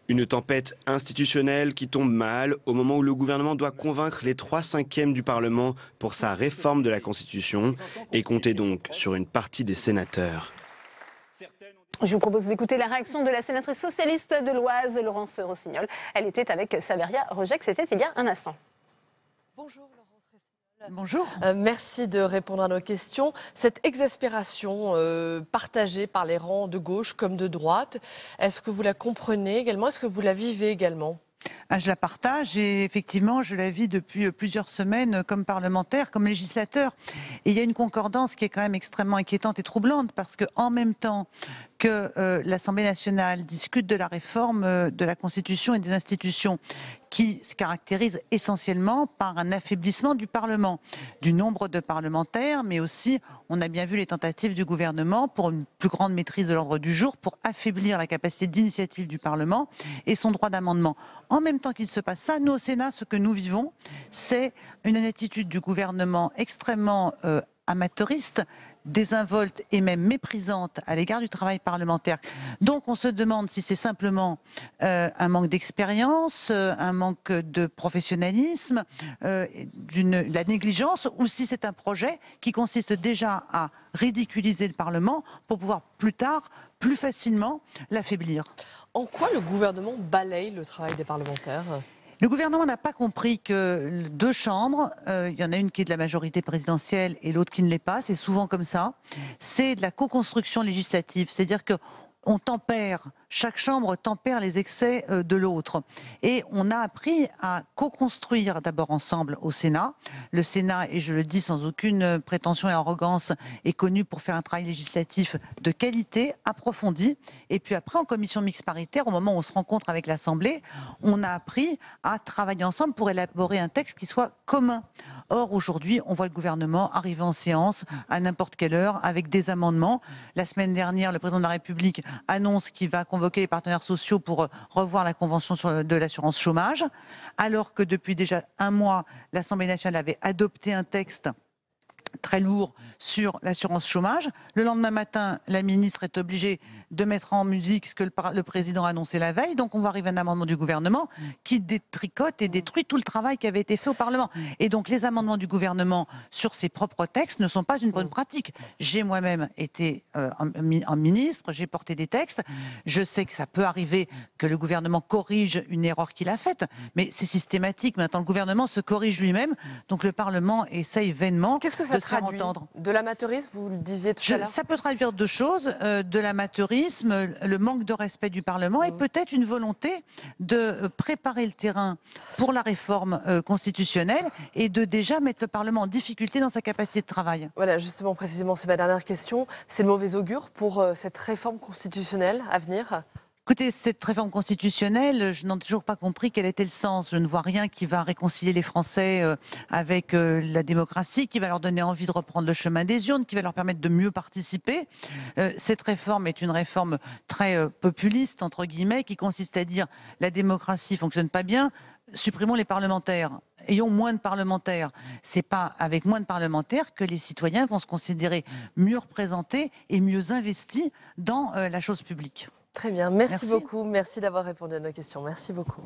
Une tempête institutionnelle qui tombe mal au moment où le gouvernement doit convaincre les 3/5 du Parlement pour sa réforme de la Constitution et compter donc sur une partie des sénateurs. Je vous propose d'écouter la réaction de la sénatrice socialiste de l'Oise, Laurence Rossignol. Elle était avec Saveria Rojek, c'était il y a un instant. Bonjour Laurence Rossignol. Bonjour. Merci de répondre à nos questions. Cette exaspération partagée par les rangs de gauche comme de droite, est-ce que vous la comprenez également? Est-ce que vous la vivez également? Je la partage et effectivement, je la vis depuis plusieurs semaines comme parlementaire, comme législateur. Et il y a une concordance qui est quand même extrêmement inquiétante et troublante parce qu'en même temps que l'Assemblée nationale discute de la réforme de la Constitution et des institutions qui se caractérise essentiellement par un affaiblissement du Parlement, du nombre de parlementaires, mais aussi, on a bien vu les tentatives du gouvernement pour une plus grande maîtrise de l'ordre du jour, pour affaiblir la capacité d'initiative du Parlement et son droit d'amendement. En même temps qu'il se passe ça, nous au Sénat, ce que nous vivons, c'est une attitude du gouvernement extrêmement amateuriste, désinvolte et même méprisante à l'égard du travail parlementaire. Donc on se demande si c'est simplement un manque d'expérience, un manque de professionnalisme, la négligence, ou si c'est un projet qui consiste déjà à ridiculiser le Parlement pour pouvoir plus tard, plus facilement l'affaiblir. En quoi le gouvernement balaye le travail des parlementaires ? Le gouvernement n'a pas compris que deux chambres, il y en a une qui est de la majorité présidentielle et l'autre qui ne l'est pas, c'est souvent comme ça, c'est de la co-construction législative, c'est-à-dire que on tempère, chaque chambre tempère les excès de l'autre. Et on a appris à co-construire d'abord ensemble au Sénat. Le Sénat, et je le dis sans aucune prétention et arrogance, est connu pour faire un travail législatif de qualité, approfondi. Et puis après, en commission mixte paritaire, au moment où on se rencontre avec l'Assemblée, on a appris à travailler ensemble pour élaborer un texte qui soit commun. Or, aujourd'hui, on voit le gouvernement arriver en séance à n'importe quelle heure avec des amendements. La semaine dernière, le président de la République annonce qu'il va convoquer les partenaires sociaux pour revoir la convention de l'assurance chômage, alors que depuis déjà un mois, l'Assemblée nationale avait adopté un texte très lourd sur l'assurance chômage. Le lendemain matin, la ministre est obligée de mettre en musique ce que le président a annoncé la veille. Donc on va arriver à un amendement du gouvernement qui détricote et détruit tout le travail qui avait été fait au Parlement. Et donc les amendements du gouvernement sur ses propres textes ne sont pas une bonne pratique. J'ai moi-même été un ministre, j'ai porté des textes. Je sais que ça peut arriver que le gouvernement corrige une erreur qu'il a faite, mais c'est systématique. Maintenant, le gouvernement se corrige lui-même. Donc le Parlement essaye vainement de se faire entendre. De l'amateurisme, vous le disiez tout à l'heure. Ça peut traduire deux choses. De l'amateurisme, l'opportunisme, le manque de respect du Parlement et peut-être une volonté de préparer le terrain pour la réforme constitutionnelle et de déjà mettre le Parlement en difficulté dans sa capacité de travail. Voilà, justement, précisément, c'est ma dernière question. C'est le mauvais augure pour cette réforme constitutionnelle à venir ? Écoutez, cette réforme constitutionnelle, je n'ai toujours pas compris quel était le sens. Je ne vois rien qui va réconcilier les Français avec la démocratie, qui va leur donner envie de reprendre le chemin des urnes, qui va leur permettre de mieux participer. Cette réforme est une réforme très populiste, entre guillemets, qui consiste à dire la démocratie fonctionne pas bien, supprimons les parlementaires, ayons moins de parlementaires. C'est pas avec moins de parlementaires que les citoyens vont se considérer mieux représentés et mieux investis dans la chose publique. Très bien, merci beaucoup. Merci d'avoir répondu à nos questions. Merci beaucoup.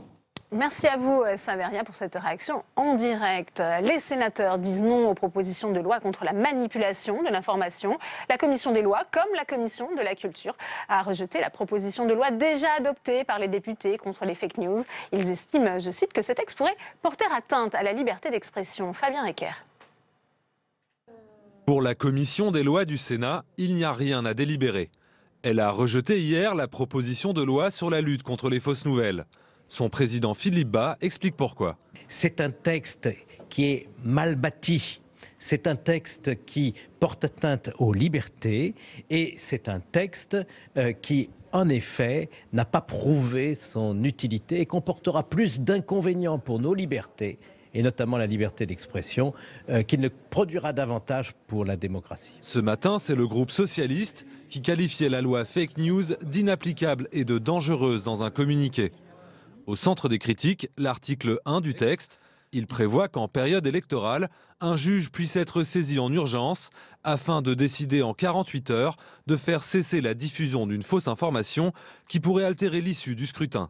Merci à vous, Saveria, pour cette réaction en direct. Les sénateurs disent non aux propositions de loi contre la manipulation de l'information. La commission des lois, comme la commission de la culture, a rejeté la proposition de loi déjà adoptée par les députés contre les fake news. Ils estiment, je cite, que ce texte pourrait porter atteinte à la liberté d'expression. Fabien Recker. Pour la commission des lois du Sénat, il n'y a rien à délibérer. Elle a rejeté hier la proposition de loi sur la lutte contre les fausses nouvelles. Son président Philippe Bas explique pourquoi. C'est un texte qui est mal bâti. C'est un texte qui porte atteinte aux libertés et c'est un texte qui, en effet, n'a pas prouvé son utilité et comportera plus d'inconvénients pour nos libertés, et notamment la liberté d'expression, qu'il ne produira davantage pour la démocratie. Ce matin, c'est le groupe socialiste qui qualifiait la loi fake news d'inapplicable et de dangereuse dans un communiqué. Au centre des critiques, l'article 1 du texte. Il prévoit qu'en période électorale, un juge puisse être saisi en urgence afin de décider en 48 heures de faire cesser la diffusion d'une fausse information qui pourrait altérer l'issue du scrutin.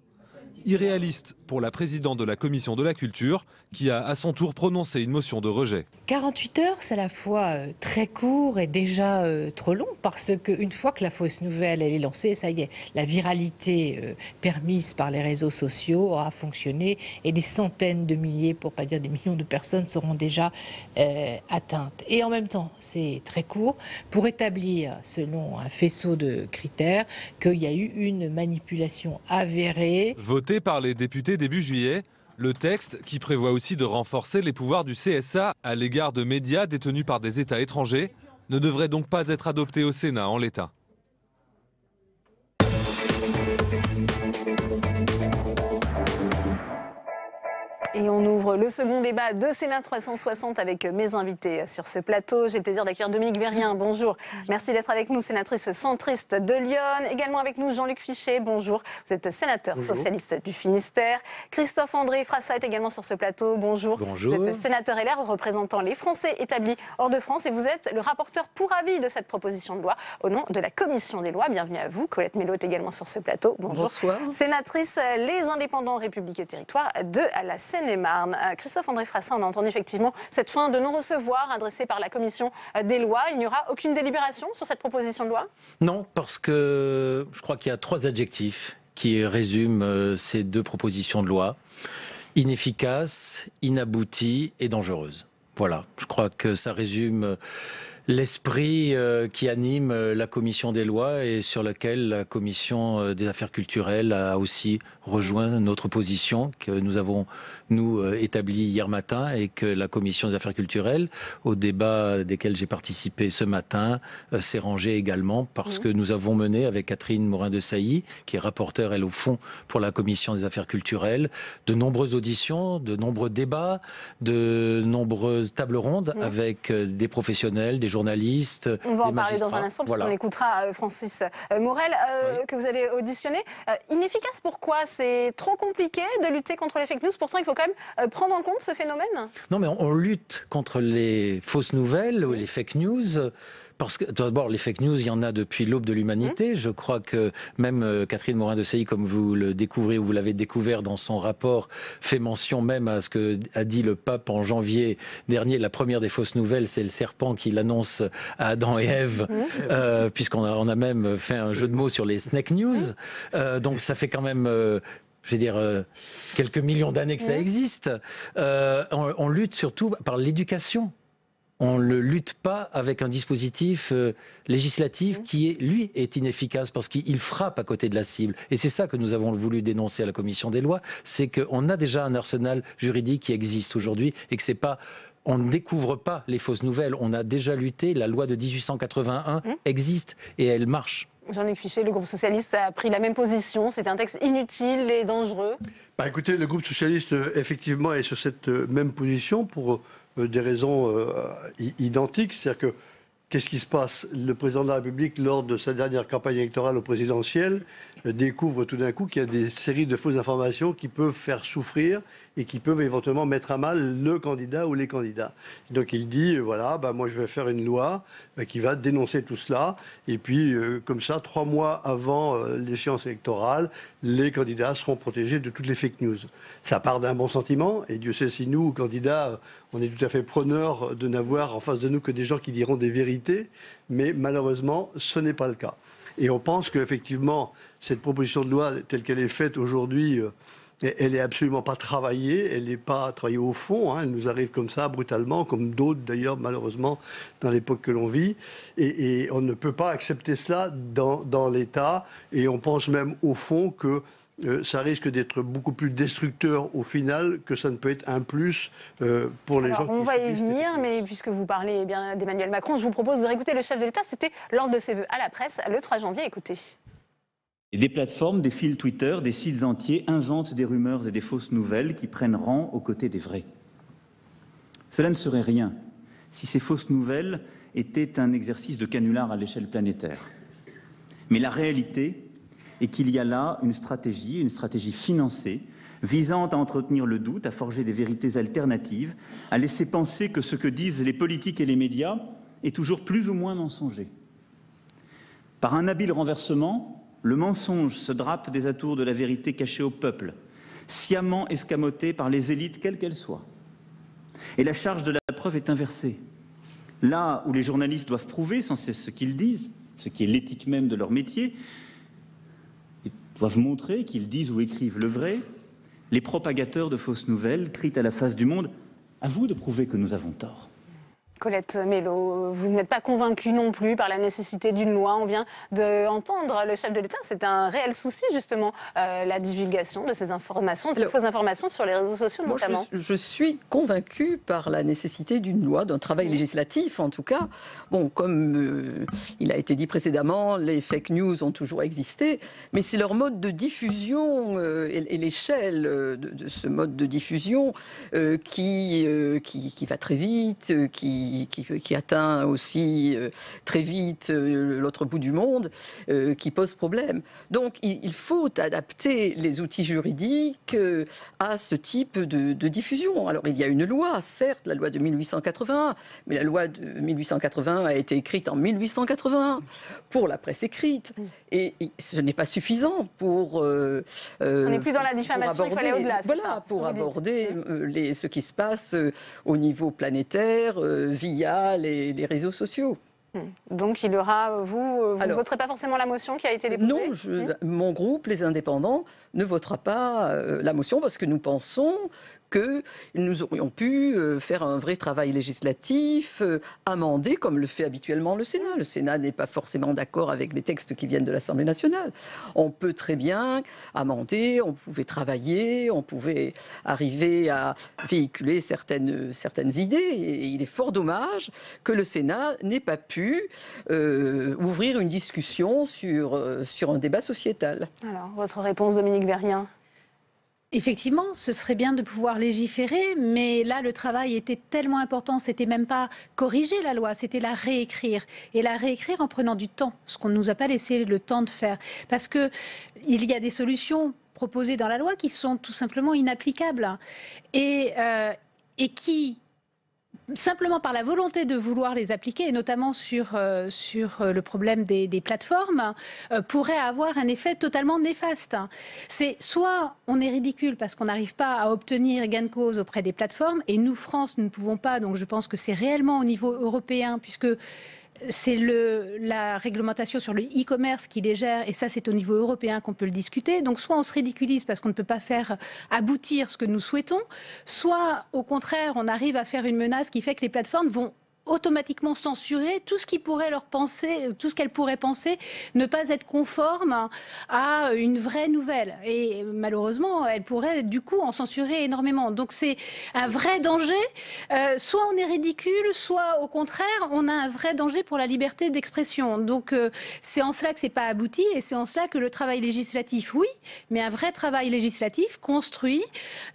Irréaliste pour la présidente de la commission de la culture qui a à son tour prononcé une motion de rejet. 48 heures, c'est à la fois très court et déjà trop long parce qu'une fois que la fausse nouvelle elle est lancée, ça y est, la viralité permise par les réseaux sociaux aura fonctionné et des centaines de milliers, pour pas dire des millions de personnes seront déjà atteintes. Et en même temps, c'est très court pour établir, selon un faisceau de critères, qu'il y a eu une manipulation avérée. Voté par les députés début juillet, le texte, qui prévoit aussi de renforcer les pouvoirs du CSA à l'égard de médias détenus par des États étrangers, ne devrait donc pas être adopté au Sénat en l'état. Et on ouvre le second débat de Sénat 360 avec mes invités sur ce plateau. J'ai le plaisir d'accueillir Dominique Vérien. Bonjour. Merci d'être avec nous, sénatrice centriste de Lyon. Également avec nous Jean-Luc Fichet. Bonjour. Vous êtes sénateur socialiste du Finistère. Christophe-André Frassa est également sur ce plateau. Bonjour. Bonjour. Vous êtes sénateur LR représentant les Français établis hors de France et vous êtes le rapporteur pour avis de cette proposition de loi au nom de la Commission des lois. Bienvenue à vous. Colette Mello est également sur ce plateau. Bonjour. Bonsoir. Sénatrice Les Indépendants République et Territoire de la Seine-et-Marne. Christophe-André Frassa, on a entendu effectivement cette fin de non-recevoir adressée par la Commission des lois. Il n'y aura aucune délibération sur cette proposition de loi ? Non, parce que je crois qu'il y a 3 adjectifs qui résument ces 2 propositions de loi. Inefficace, inaboutie et dangereuse. Voilà, je crois que ça résume l'esprit qui anime la Commission des lois et sur lequel la Commission des affaires culturelles a aussi rejoint notre position que nous avons, établie hier matin et que la Commission des affaires culturelles, au débat desquels j'ai participé ce matin, s'est rangée également parce que nous avons mené avec Catherine Morin-Desailly, qui est rapporteure, elle, au fond, pour la Commission des affaires culturelles, de nombreuses auditions, de nombreux débats, de nombreuses tables rondes avec des professionnels, des journalistes, on va en des parler magistrats. dans un instant, Voilà. puisqu'on écoutera Francis Morel, que vous avez auditionné. Inefficace, pourquoi ? C'est trop compliqué de lutter contre les fake news. Pourtant, il faut quand même prendre en compte ce phénomène. Non, mais on lutte contre les fausses nouvelles ou les fake news. Parce que, d'abord, les fake news, il y en a depuis l'aube de l'humanité. Je crois que même Catherine Morin-Desailly, comme vous le découvrez ou vous l'avez découvert dans son rapport, fait mention même à ce que a dit le pape en janvier dernier. La première des fausses nouvelles, c'est le serpent qui l'annonce à Adam et Ève, puisqu'on a même fait un jeu de mots sur les snake news. Donc ça fait quand même... je vais dire, quelques millions d'années que ça existe. On lutte surtout par l'éducation. on ne lutte pas avec un dispositif législatif qui, lui, est inefficace parce qu'il frappe à côté de la cible. Et c'est ça que nous avons voulu dénoncer à la Commission des lois, c'est qu'on a déjà un arsenal juridique qui existe aujourd'hui et que c'est pas... On ne découvre pas les fausses nouvelles. On a déjà lutté. La loi de 1881 existe et elle marche. Jean-Luc Fichet, le groupe socialiste a pris la même position. C'est un texte inutile et dangereux. Écoutez, le groupe socialiste, effectivement, est sur cette même position pour des raisons identiques. C'est-à-dire que, qu'est-ce qui se passe? Le président de la République, lors de sa dernière campagne électorale au présidentiel, découvre tout d'un coup qu'il y a des séries de fausses informations qui peuvent faire souffrir et qui peuvent éventuellement mettre à mal le candidat ou les candidats. Donc il dit, voilà, moi je vais faire une loi qui va dénoncer tout cela. Et puis, comme ça, 3 mois avant l'échéance électorale, les candidats seront protégés de toutes les fake news. Ça part d'un bon sentiment, et Dieu sait si nous, candidats, on est tout à fait preneurs de n'avoir en face de nous que des gens qui diront des vérités, mais malheureusement, ce n'est pas le cas. Et on pense qu'effectivement, cette proposition de loi, telle qu'elle est faite aujourd'hui, elle n'est absolument pas travaillée, elle n'est pas travaillée au fond, elle nous arrive comme ça, brutalement, comme d'autres d'ailleurs, malheureusement, dans l'époque que l'on vit. Et on ne peut pas accepter cela dans l'État, et on pense même au fond que ça risque d'être beaucoup plus destructeur au final que ça ne peut être un plus pour les gens qui... On va y venir, mais puisque vous parlez d'Emmanuel Macron, je vous propose de réécouter le chef de l'État. C'était lors de ses vœux à la presse le 3 janvier. Écoutez. Et des plateformes, des fils Twitter, des sites entiers inventent des rumeurs et des fausses nouvelles qui prennent rang aux côtés des vraies. Cela ne serait rien si ces fausses nouvelles étaient un exercice de canular à l'échelle planétaire. Mais la réalité est qu'il y a là une stratégie financée, visant à entretenir le doute, à forger des vérités alternatives, à laisser penser que ce que disent les politiques et les médias est toujours plus ou moins mensonger. Par un habile renversement, le mensonge se drape des atours de la vérité cachée au peuple, sciemment escamotée par les élites, quelles qu'elles soient. Et la charge de la preuve est inversée. Là où les journalistes doivent prouver sans cesse ce qu'ils disent, ce qui est l'éthique même de leur métier, et doivent montrer qu'ils disent ou écrivent le vrai, les propagateurs de fausses nouvelles crient à la face du monde « À vous de prouver que nous avons tort ». Colette Mélot, vous n'êtes pas convaincue non plus par la nécessité d'une loi. On vient d'entendre le chef de l'État. C'est un réel souci, justement, la divulgation de ces informations, de ces fausses informations sur les réseaux sociaux, notamment. Je suis convaincue par la nécessité d'une loi, d'un travail législatif, en tout cas. Bon, comme il a été dit précédemment, les fake news ont toujours existé, mais c'est leur mode de diffusion et l'échelle de ce mode de diffusion qui va très vite, qui atteint aussi très vite l'autre bout du monde, qui pose problème. Donc il faut adapter les outils juridiques à ce type de diffusion. Alors il y a une loi, certes, la loi de 1881, mais la loi de 1881 a été écrite en 1881 pour la presse écrite. Et ce n'est pas suffisant pour... on n'est plus dans la diffamation, il faut aller au-delà. Voilà, pour aborder ce qui se passe au niveau planétaire, via les réseaux sociaux. Donc il y aura, vous ne voterez pas forcément la motion qui a été déposée? Non, mon groupe, les Indépendants, ne votera pas la motion parce que nous pensons que nous aurions pu faire un vrai travail législatif, amender comme le fait habituellement le Sénat. Le Sénat n'est pas forcément d'accord avec les textes qui viennent de l'Assemblée nationale. On peut très bien amender, on pouvait travailler, on pouvait arriver à véhiculer certaines idées. Et il est fort dommage que le Sénat n'ait pas pu ouvrir une discussion sur un débat sociétal. Alors, votre réponse, Dominique Vérien? Effectivement, ce serait bien de pouvoir légiférer, mais là, le travail était tellement important, c'était même pas corriger la loi, c'était la réécrire. Et la réécrire en prenant du temps, ce qu'on ne nous a pas laissé le temps de faire. Parce qu'il y a des solutions proposées dans la loi qui sont tout simplement inapplicables et qui... simplement par la volonté de vouloir les appliquer, et notamment sur le problème des plateformes, pourrait avoir un effet totalement néfaste. C'est soit on est ridicule parce qu'on n'arrive pas à obtenir gain de cause auprès des plateformes, et nous, France, nous ne pouvons pas, donc je pense que c'est réellement au niveau européen, puisque c'est la réglementation sur le e-commerce qui les gère, et ça c'est au niveau européen qu'on peut le discuter. Donc soit on se ridiculise parce qu'on ne peut pas faire aboutir ce que nous souhaitons, soit au contraire on arrive à faire une menace qui fait que les plateformes vont automatiquement censurer tout ce qui pourrait leur penser, tout ce qu'elles pourraient penser ne pas être conforme à une vraie nouvelle. Et malheureusement, elles pourraient du coup en censurer énormément. Donc c'est un vrai danger. Soit on est ridicule, soit au contraire, on a un vrai danger pour la liberté d'expression. Donc c'est en cela que c'est pas abouti et c'est en cela que le travail législatif, oui, mais un vrai travail législatif construit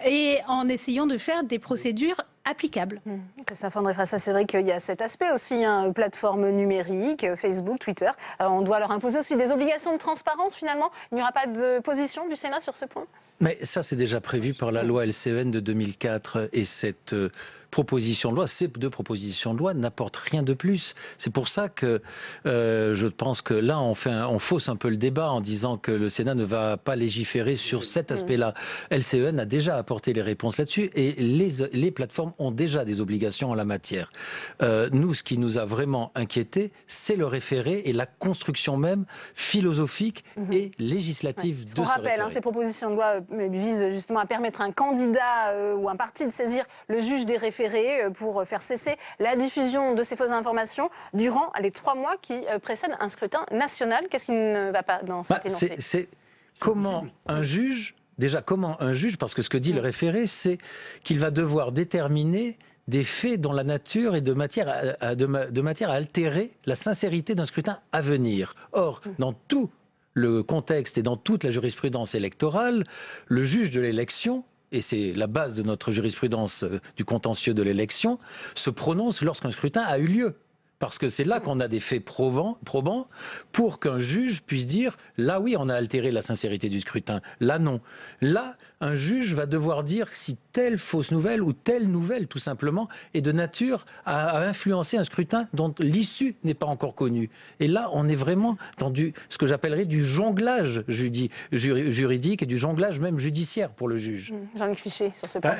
et en essayant de faire des procédures applicable. Christophe André Frassa, c'est vrai qu'il y a cet aspect aussi, hein, plateforme numérique, Facebook, Twitter. On doit leur imposer aussi des obligations de transparence finalement. Il n'y aura pas de position du Sénat sur ce point? Mais ça, c'est déjà prévu par la loi LCN de 2004 et cette proposition de loi, ces deux propositions de loi n'apportent rien de plus. C'est pour ça que je pense que là, on fausse un peu le débat en disant que le Sénat ne va pas légiférer sur cet aspect-là. LCN a déjà apporté les réponses là-dessus et les plateformes ont déjà des obligations en la matière. Nous, ce qui nous a vraiment inquiétés, c'est le référé et la construction même philosophique et législative de ce référé. On rappelle, ces propositions de loi visent justement à permettre à un candidat ou un parti de saisir le juge des référés pour faire cesser la diffusion de ces fausses informations durant les 3 mois qui précèdent un scrutin national. Qu'est-ce qui ne va pas dans cette énoncé? C'est comment un juge, parce que ce que dit le référé, c'est qu'il va devoir déterminer des faits dont la nature est de matière à altérer la sincérité d'un scrutin à venir. Or, dans tout le contexte et dans toute la jurisprudence électorale, le juge de l'élection, et c'est la base de notre jurisprudence du contentieux de l'élection, se prononce lorsqu'un scrutin a eu lieu. Parce que c'est là qu'on a des faits probants pour qu'un juge puisse dire « là oui, on a altéré la sincérité du scrutin, là non ». Là, un juge va devoir dire si telle fausse nouvelle ou telle nouvelle, tout simplement, est de nature à influencer un scrutin dont l'issue n'est pas encore connue. Et là, on est vraiment dans ce que j'appellerais du jonglage juridique et du jonglage même judiciaire pour le juge. Jean-Luc Fichet, sur ce point.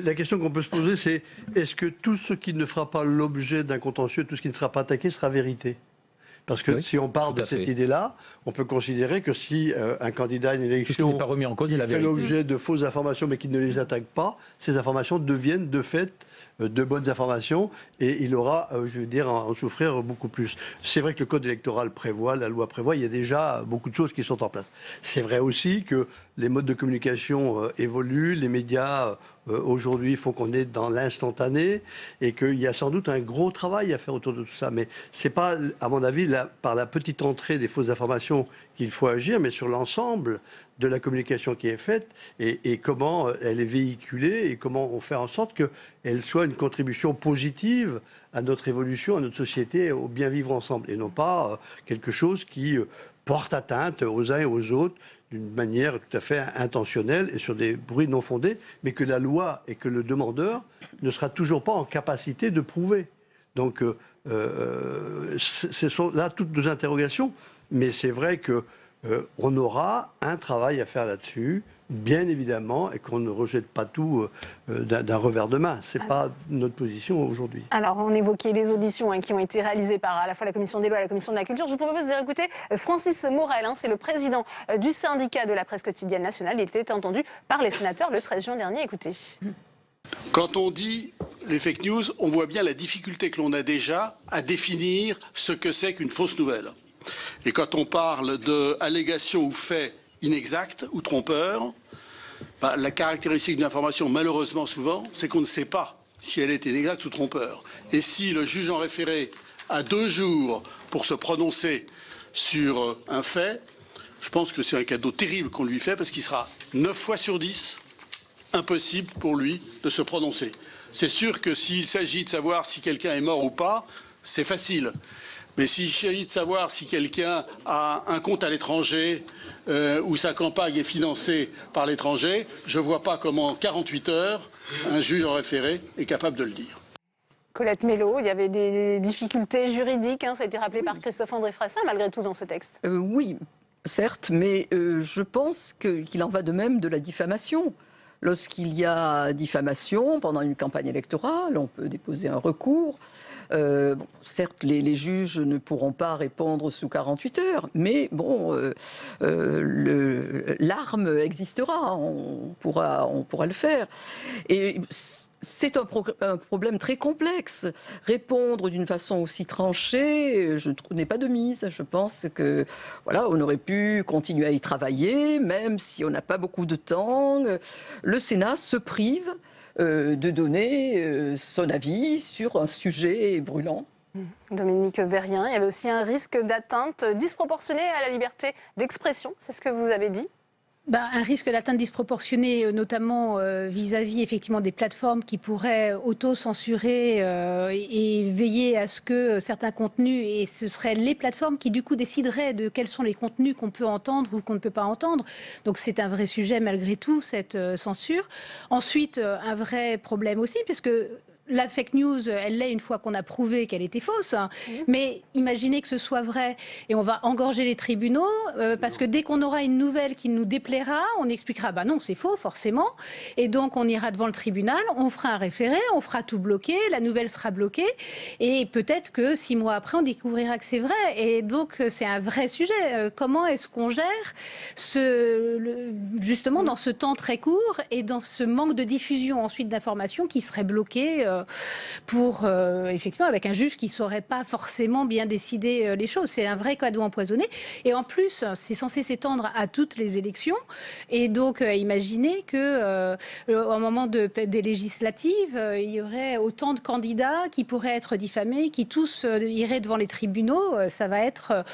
La question qu'on peut se poser, c'est est-ce que tout ce qui ne fera pas l'objet d'un contentieux, tout ce qui ne sera pas attaqué, sera vérité? Parce que si on part de cette idée-là, on peut considérer que si un candidat à une élection pas remis en cause, il fait l'objet de fausses informations mais qu'il ne les attaque pas, ces informations deviennent de fait de bonnes informations et il aura, je veux dire, à en souffrir beaucoup plus. C'est vrai que le code électoral prévoit, la loi prévoit, il y a déjà beaucoup de choses qui sont en place. C'est vrai aussi que les modes de communication évoluent, les médias aujourd'hui font qu'on est dans l'instantané et qu'il y a sans doute un gros travail à faire autour de tout ça. Mais c'est pas, à mon avis, par la petite entrée des fausses informations qu'il faut agir, mais sur l'ensemble de la communication qui est faite et comment elle est véhiculée et comment on fait en sorte qu'elle soit une contribution positive à notre évolution, à notre société, au bien vivre ensemble et non pas quelque chose qui porte atteinte aux uns et aux autres d'une manière tout à fait intentionnelle et sur des bruits non fondés, mais que la loi et que le demandeur ne sera toujours pas en capacité de prouver. Donc, ce sont là toutes nos interrogations, mais c'est vrai que on aura un travail à faire là-dessus, bien évidemment, et qu'on ne rejette pas tout d'un revers de main. Ce n'est pas notre position aujourd'hui. Alors, on évoquait les auditions qui ont été réalisées par à la fois la Commission des lois et la Commission de la culture. Je vous propose d'écouter Francis Morel, c'est le président du syndicat de la presse quotidienne nationale. Il était entendu par les sénateurs le 13 juin dernier. Écoutez. Quand on dit les fake news, on voit bien la difficulté que l'on a déjà à définir ce que c'est qu'une fausse nouvelle. Et quand on parle d'allégations ou faits inexacts ou trompeurs, la caractéristique d'une information, malheureusement souvent, c'est qu'on ne sait pas si elle est inexacte ou trompeur. Et si le juge en référé a 2 jours pour se prononcer sur un fait, je pense que c'est un cadeau terrible qu'on lui fait parce qu'il sera 9 fois sur 10 impossible pour lui de se prononcer. C'est sûr que s'il s'agit de savoir si quelqu'un est mort ou pas, c'est facile. Mais s'il s'agit de savoir si quelqu'un a un compte à l'étranger ou sa campagne est financée par l'étranger, je ne vois pas comment en 48 heures, un juge en référé est capable de le dire. Colette Mello, il y avait des difficultés juridiques, ça a été rappelé par Christophe André Frassa, malgré tout, dans ce texte. Oui, certes, mais je pense qu'il en va de même de la diffamation. Lorsqu'il y a diffamation pendant une campagne électorale, on peut déposer un recours. Certes, les juges ne pourront pas répondre sous 48 heures, mais bon, l'arme existera, on pourra le faire. Et c'est un problème très complexe. Répondre d'une façon aussi tranchée, je n'ai pas de mise. Je pense que voilà, on aurait pu continuer à y travailler, même si on n'a pas beaucoup de temps. Le Sénat se prive de donner son avis sur un sujet brûlant. Dominique Vérien, il y avait aussi un risque d'atteinte disproportionnée à la liberté d'expression, c'est ce que vous avez dit ? Un risque d'atteinte disproportionnée, notamment vis-à-vis effectivement des plateformes qui pourraient auto-censurer et veiller à ce que certains contenus, et ce seraient les plateformes qui du coup décideraient de quels sont les contenus qu'on peut entendre ou qu'on ne peut pas entendre. Donc c'est un vrai sujet malgré tout, cette censure. Ensuite, un vrai problème aussi, parce que la fake news, elle l'est une fois qu'on a prouvé qu'elle était fausse. Mais imaginez que ce soit vrai et on va engorger les tribunaux parce que dès qu'on aura une nouvelle qui nous déplaira, on expliquera non, c'est faux forcément. Et donc on ira devant le tribunal, on fera un référé, on fera tout bloquer, la nouvelle sera bloquée et peut-être que 6 mois après on découvrira que c'est vrai. Et donc c'est un vrai sujet. Comment est-ce qu'on gère justement dans ce temps très court et dans ce manque de diffusion ensuite d'informations qui seraient bloquées pour, effectivement, avec un juge qui ne saurait pas forcément bien décider les choses. C'est un vrai cadeau empoisonné. Et en plus, c'est censé s'étendre à toutes les élections. Et donc, imaginez qu'au moment des législatives, il y aurait autant de candidats qui pourraient être diffamés, qui tous iraient devant les tribunaux. Ça va être...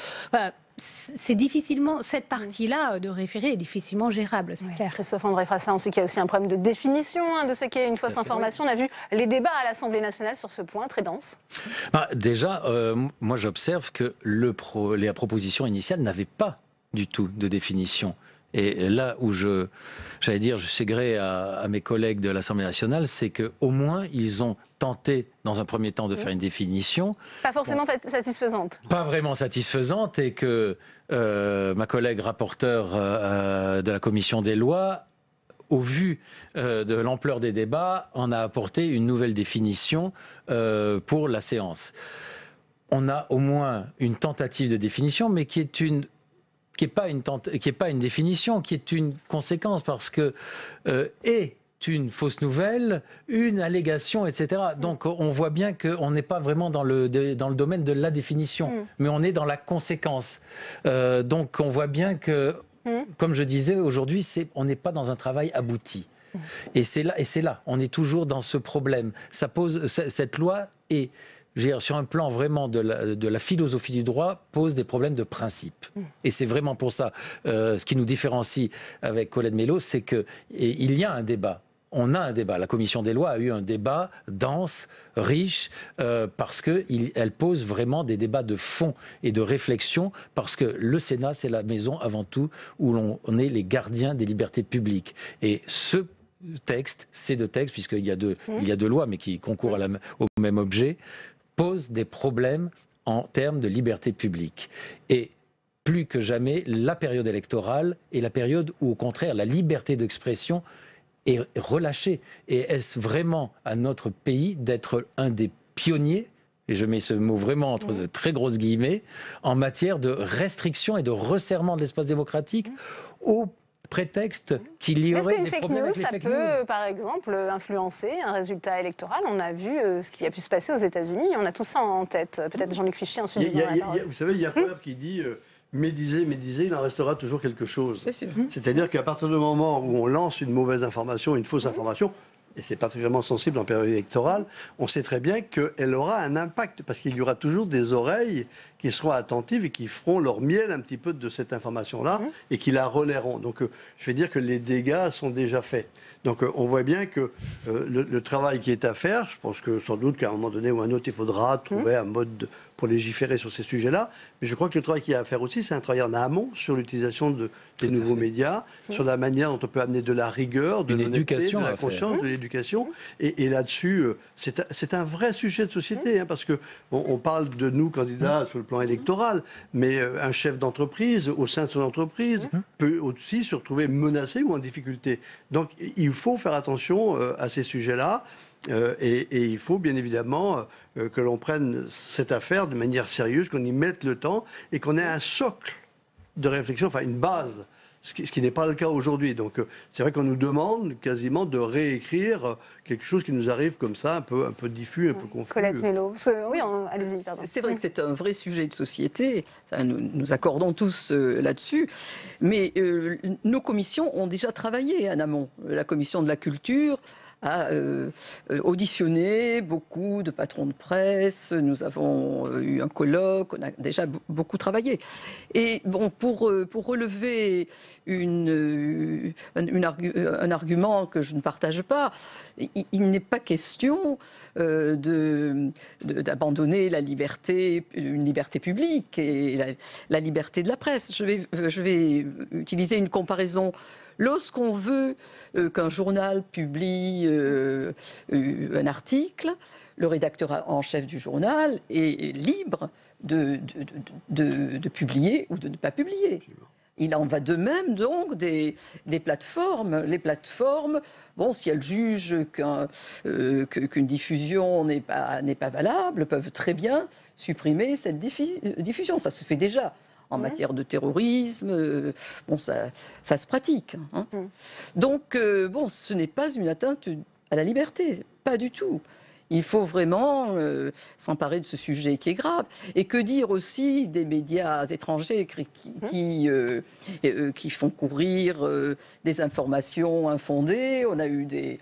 c'est difficilement, cette partie-là de référé est difficilement gérable, c'est clair. Christophe-André Frassa, on sait qu'il y a aussi un problème de définition de ce qu'est une fausse information. On a vu les débats à l'Assemblée nationale sur ce point, très dense. Déjà, moi j'observe que la proposition initiale n'avait pas du tout de définition. Et là où j'allais dire, je sais gré à mes collègues de l'Assemblée nationale, c'est qu'au moins ils ont tenté, dans un premier temps, de faire une définition. Pas forcément satisfaisante. Pas vraiment satisfaisante, et que ma collègue rapporteure de la commission des lois, au vu de l'ampleur des débats, en a apporté une nouvelle définition pour la séance. On a au moins une tentative de définition, mais qui n'est pas une définition, qui est une conséquence, parce que est une fausse nouvelle, une allégation, etc. Donc on voit bien qu'on n'est pas vraiment dans le domaine de la définition, mais on est dans la conséquence. Donc on voit bien que, comme je disais, aujourd'hui, on n'est pas dans un travail abouti. Et c'est là, on est toujours dans ce problème. Cette loi est... sur un plan vraiment de la philosophie du droit, pose des problèmes de principe. Et c'est vraiment pour ça, ce qui nous différencie avec Colette Mélot, c'est qu'il y a un débat. On a un débat. La commission des lois a eu un débat dense, riche, parce qu'elle pose vraiment des débats de fond et de réflexion, parce que le Sénat, c'est la maison avant tout où on est les gardiens des libertés publiques. Et ces deux textes, puisqu'il y a deux lois, mais qui concourent au même objet, pose des problèmes en termes de liberté publique. Et plus que jamais, la période électorale est la période où, au contraire, la liberté d'expression est relâchée. Et est-ce vraiment à notre pays d'être un des pionniers, et je mets ce mot vraiment entre de très grosses guillemets, en matière de restriction et de resserrement de l'espace démocratique au prétexte qu'il y aurait des problèmes avec les fake news. Ça peut, par exemple, influencer un résultat électoral. On a vu ce qui a pu se passer aux États-Unis. On a tout ça en tête. Peut-être Jean-Luc Fichet ensuite. Vous savez, il y a un proverbe qui dit médisez, il en restera toujours quelque chose. C'est-à-dire qu'à partir du moment où on lance une mauvaise information, une fausse information, et c'est particulièrement sensible en période électorale, on sait très bien qu'elle aura un impact, parce qu'il y aura toujours des oreilles qui seront attentives et qui feront leur miel un petit peu de cette information-là et qui la relaieront. Donc je vais dire que les dégâts sont déjà faits. Donc on voit bien que le travail qui est à faire, je pense que sans doute qu'à un moment donné ou un autre, il faudra trouver un mode pour légiférer sur ces sujets-là. Mais je crois que le travail qu'il y a à faire aussi, c'est un travail en amont sur l'utilisation des nouveaux médias, sur la manière dont on peut amener de la rigueur, de l'honnêteté, de la conscience, de l'éducation. Et là-dessus, c'est un vrai sujet de société, parce que on parle de nous, candidats, sur le plan électoral, mais un chef d'entreprise, au sein de son entreprise, peut aussi se retrouver menacé ou en difficulté. Donc il faut faire attention à ces sujets-là. Et il faut bien évidemment que l'on prenne cette affaire de manière sérieuse, qu'on y mette le temps et qu'on ait un socle de réflexion, enfin une base ce qui n'est pas le cas aujourd'hui. Donc c'est vrai qu'on nous demande quasiment de réécrire quelque chose qui nous arrive comme ça, un peu diffus, un peu confus. Colette Mélot, oui, allez-y. C'est vrai que c'est un vrai sujet de société, ça, nous accordons tous là-dessus, mais nos commissions ont déjà travaillé en amont. La commission de la culture a auditionné beaucoup de patrons de presse, nous avons eu un colloque, on a déjà beaucoup travaillé. Et bon, pour relever un argument que je ne partage pas, il n'est pas question d'abandonner une liberté publique et la liberté de la presse. Je vais utiliser une comparaison. Lorsqu'on veut qu'un journal publie un article, le rédacteur en chef du journal est libre de publier ou de ne pas publier. Il en va de même donc des plateformes. Les plateformes, bon, si elles jugent qu'une diffusion n'est pas valable, peuvent très bien supprimer cette diffusion. Ça se fait déjà. En matière de terrorisme, bon, ça se pratique. Hein. Donc, bon, ce n'est pas une atteinte à la liberté, pas du tout. Il faut vraiment s'emparer de ce sujet qui est grave. Et que dire aussi des médias étrangers qui font courir des informations infondées. On a eu des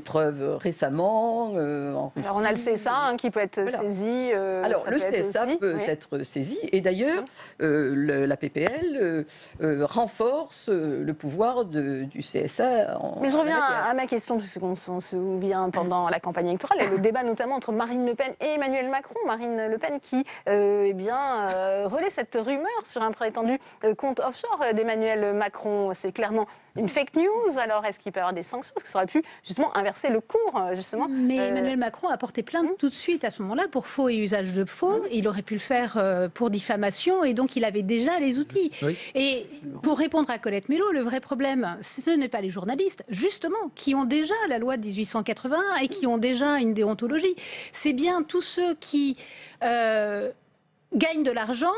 preuves récemment en Russie. Alors on a le CSA qui peut être saisi. Alors le CSA peut être saisi. Et d'ailleurs, la PPL renforce le pouvoir du CSA. Mais je reviens à ma question, parce qu'on s'en souvient pendant la campagne électorale. Le débat notamment entre Marine Le Pen et Emmanuel Macron. Marine Le Pen qui relaie cette rumeur sur un prétendu compte offshore d'Emmanuel Macron. C'est clairement une fake news. Alors est-ce qu'il peut y avoir des sanctions? Parce que ça aurait pu justement inverser le cours. Justement. Mais Emmanuel Macron a porté plainte tout de suite à ce moment-là pour faux et usage de faux. Il aurait pu le faire pour diffamation et donc il avait déjà les outils. Oui. Et pour répondre à Colette Mélot, le vrai problème, ce n'est pas les journalistes, justement, qui ont déjà la loi de 1881 et qui ont déjà une déontologie. C'est bien tous ceux qui gagnent de l'argent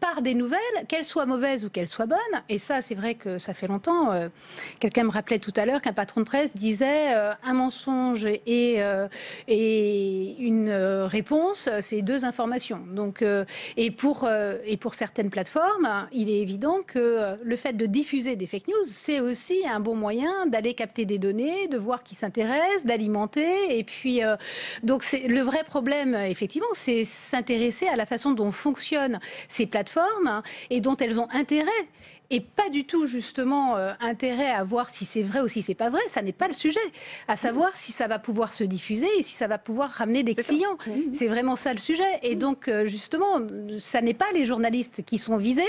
par des nouvelles, qu'elles soient mauvaises ou qu'elles soient bonnes. Et ça, c'est vrai que ça fait longtemps. Quelqu'un me rappelait tout à l'heure qu'un patron de presse disait un mensonge et une réponse, c'est deux informations. Donc, et pour certaines plateformes, il est évident que le fait de diffuser des fake news, c'est aussi un bon moyen d'aller capter des données, de voir qui s'intéresse, d'alimenter. Et puis, donc, le vrai problème, effectivement, c'est s'intéresser à la façon dont fonctionnent ces plateformes et dont elles ont intérêt. Et pas du tout, justement, intérêt à voir si c'est vrai ou si c'est pas vrai. Ça n'est pas le sujet. À savoir si ça va pouvoir se diffuser et si ça va pouvoir ramener des clients. C'est vraiment ça le sujet. Et donc, justement, ça n'est pas les journalistes qui sont visés.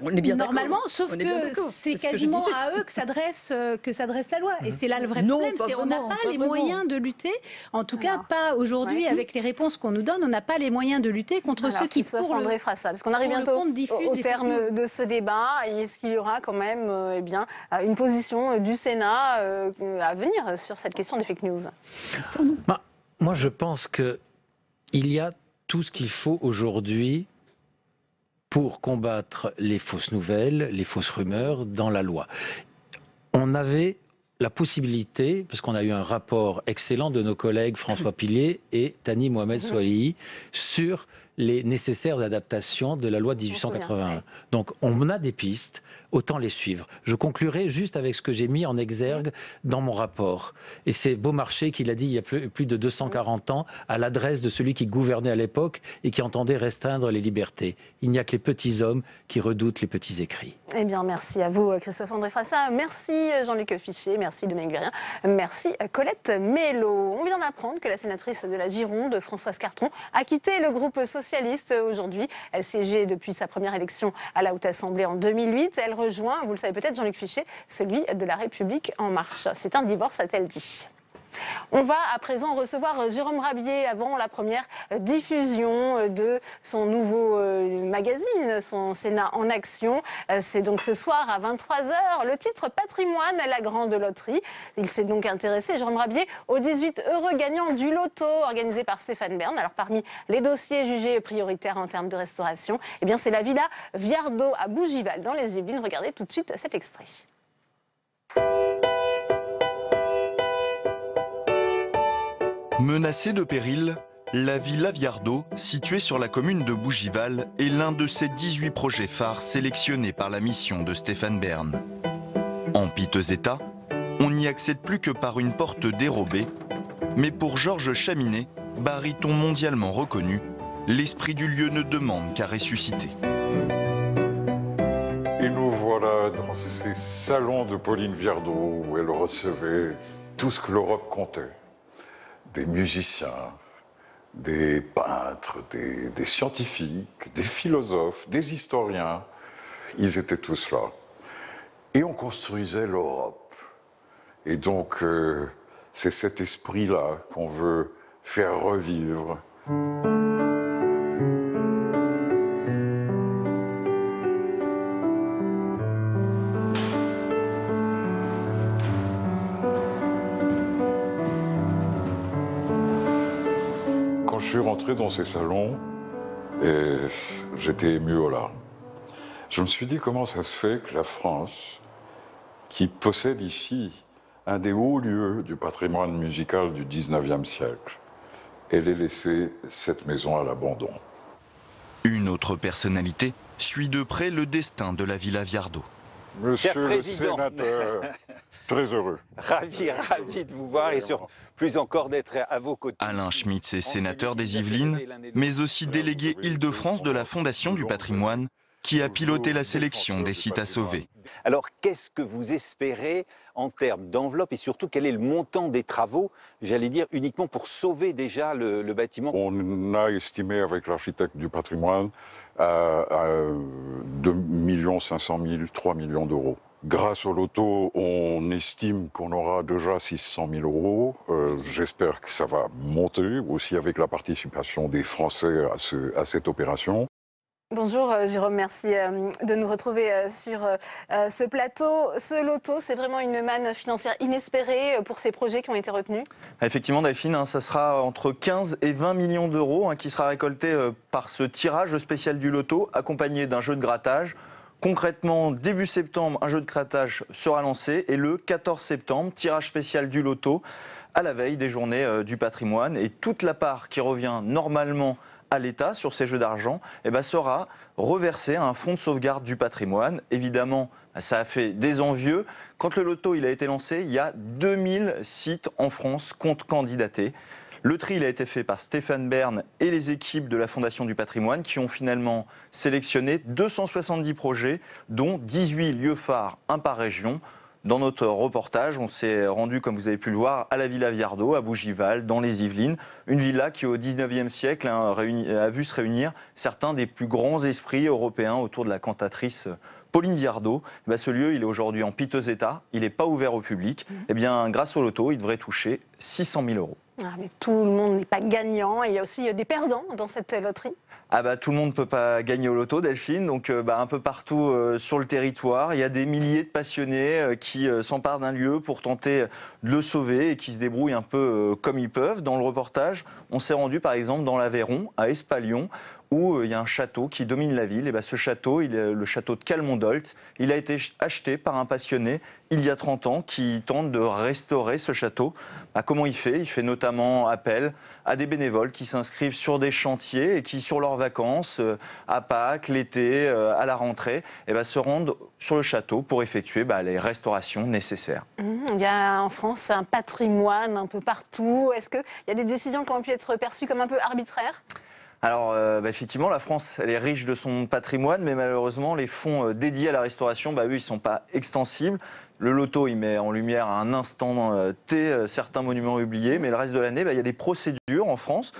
On est bien normalement, sauf que c'est quasiment à eux que s'adresse la loi. Et c'est là le vrai problème, c'est qu'on n'a pas les moyens de lutter, en tout cas pas aujourd'hui avec les réponses qu'on nous donne, on n'a pas les moyens de lutter contre ceux qui pour André Frassa, parce qu'on arrive bientôt au terme de ce débat. Est-ce qu'il y aura quand même une position du Sénat à venir sur cette question des fake news? Moi, je pense qu'il y a tout ce qu'il faut aujourd'hui pour combattre les fausses nouvelles, les fausses rumeurs dans la loi. On avait la possibilité, parce qu'on a eu un rapport excellent de nos collègues François Pillet et Thani Mohamed Soilihi sur les nécessaires adaptations de la loi de 1881. Donc on a des pistes, autant les suivre. Je conclurai juste avec ce que j'ai mis en exergue dans mon rapport. Et c'est Beaumarchais qui l'a dit il y a plus de 240 ans à l'adresse de celui qui gouvernait à l'époque et qui entendait restreindre les libertés. Il n'y a que les petits hommes qui redoutent les petits écrits. Eh bien, merci à vous, Christophe-André Frassa. Merci, Jean-Luc Fichet. Merci, Dominique Vérien. Merci, Colette Mélot. On vient d'apprendre que la sénatrice de la Gironde, Françoise Cartron, a quitté le groupe socialiste aujourd'hui. Elle siégeait depuis sa première élection à la Haute Assemblée en 2008. Elle rejoint, vous le savez peut-être, Jean-Luc Fichet, celui de La République En Marche. C'est un divorce, a-t-elle dit. On va à présent recevoir Jérôme Rabier avant la première diffusion de son nouveau magazine, son Sénat en action. C'est donc ce soir à 23h. Le titre Patrimoine, la grande loterie. Il s'est donc intéressé, Jérôme Rabier, aux 18 heureux gagnants du loto organisé par Stéphane Bern. Alors parmi les dossiers jugés prioritaires en termes de restauration, eh bien c'est la Villa Viardot à Bougival dans les Yvelines. Regardez tout de suite cet extrait. Menacée de péril, la Villa Viardot, située sur la commune de Bougival, est l'un de ces 18 projets phares sélectionnés par la mission de Stéphane Bern. En piteux état, on n'y accède plus que par une porte dérobée, mais pour Georges Chaminet, baryton mondialement reconnu, l'esprit du lieu ne demande qu'à ressusciter. Et nous voilà dans ces salons de Pauline Viardot où elle recevait tout ce que l'Europe comptait. Des musiciens, des peintres, des scientifiques, des philosophes, des historiens. Ils étaient tous là. Et on construisait l'Europe. Et donc, c'est cet esprit-là qu'on veut faire revivre. Je suis rentré dans ces salons et j'étais ému aux larmes. Je me suis dit comment ça se fait que la France, qui possède ici un des hauts lieux du patrimoine musical du 19e siècle, elle ait laissé cette maison à l'abandon. Une autre personnalité suit de près le destin de la Villa Viardot. Monsieur le sénateur, très heureux. Ravi de vous voir et plus encore d'être à vos côtés. Alain Schmitz est sénateur des Yvelines, mais aussi délégué Île-de-France de la Fondation du patrimoine, qui a piloté la sélection des sites à sauver. Alors, qu'est-ce que vous espérez en termes d'enveloppe et surtout, quel est le montant des travaux, j'allais dire, uniquement pour sauver déjà le bâtiment? On a estimé avec l'architecte du patrimoine à 2 500 000, 3 millions d'euros. Grâce au loto, on estime qu'on aura déjà 600 000 euros. J'espère que ça va monter aussi avec la participation des Français à cette opération. Bonjour Jérôme, merci de nous retrouver sur ce plateau. Ce loto, c'est vraiment une manne financière inespérée pour ces projets qui ont été retenus? Effectivement Delphine, ça sera entre 15 et 20 millions d'euros qui sera récolté par ce tirage spécial du loto, accompagné d'un jeu de grattage. Concrètement, début septembre, un jeu de grattage sera lancé et le 14 septembre, tirage spécial du loto à la veille des journées du patrimoine. Et toute la part qui revient normalement à l'État sur ces jeux d'argent sera reversée à un fonds de sauvegarde du patrimoine. Évidemment, ça a fait des envieux. Quand le loto il a été lancé, il y a 2000 sites en France compte candidatés. Le tri il a été fait par Stéphane Bern et les équipes de la Fondation du patrimoine qui ont finalement sélectionné 270 projets, dont 18 lieux phares, un par région. Dans notre reportage, on s'est rendu, comme vous avez pu le voir, à la Villa Viardot, à Bougival, dans les Yvelines. Une villa qui, au XIXe siècle, a vu se réunir certains des plus grands esprits européens autour de la cantatrice Pauline Viardot. Ce lieu, il est aujourd'hui en piteux état. Il n'est pas ouvert au public. Grâce au loto, il devrait toucher 600 000 euros. Ah, mais tout le monde n'est pas gagnant. Il y a aussi des perdants dans cette loterie. Tout le monde ne peut pas gagner au loto, Delphine. Donc, un peu partout sur le territoire, il y a des milliers de passionnés qui s'emparent d'un lieu pour tenter de le sauver et qui se débrouillent un peu comme ils peuvent. Dans le reportage, on s'est rendu par exemple dans l'Aveyron, à Espalion, où il y a un château qui domine la ville. Et ce château, le château de Calmondolt, il a été acheté par un passionné il y a 30 ans qui tente de restaurer ce château. Comment il fait? Il fait notamment appel à des bénévoles qui s'inscrivent sur des chantiers et qui, sur leurs vacances, à Pâques, l'été, à la rentrée, se rendent sur le château pour effectuer les restaurations nécessaires. Il y a en France un patrimoine un peu partout. Est-ce qu'il y a des décisions qui ont pu être perçues comme un peu arbitraires? Alors, effectivement, la France, elle est riche de son patrimoine, mais malheureusement, les fonds dédiés à la restauration, eux, ils ne sont pas extensibles. Le loto, il met en lumière à un instant T certains monuments oubliés, mais le reste de l'année, il y a des procédures en France.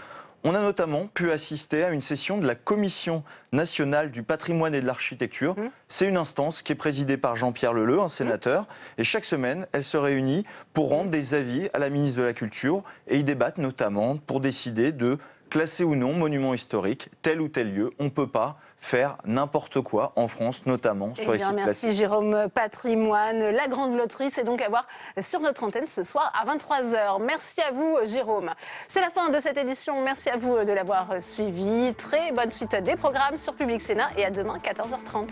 On a notamment pu assister à une session de la Commission nationale du patrimoine et de l'architecture. C'est une instance qui est présidée par Jean-Pierre Leleux, un sénateur, et chaque semaine, elle se réunit pour rendre des avis à la ministre de la Culture, et ils débattent notamment pour décider de classer ou non monument historique tel ou tel lieu. On ne peut pas faire n'importe quoi en France, notamment sur les sites classés. Merci Jérôme. Patrimoine, la grande loterie, c'est donc à voir sur notre antenne ce soir à 23h. Merci à vous Jérôme. C'est la fin de cette édition. Merci à vous de l'avoir suivi. Très bonne suite des programmes sur Public Sénat et à demain 14h30.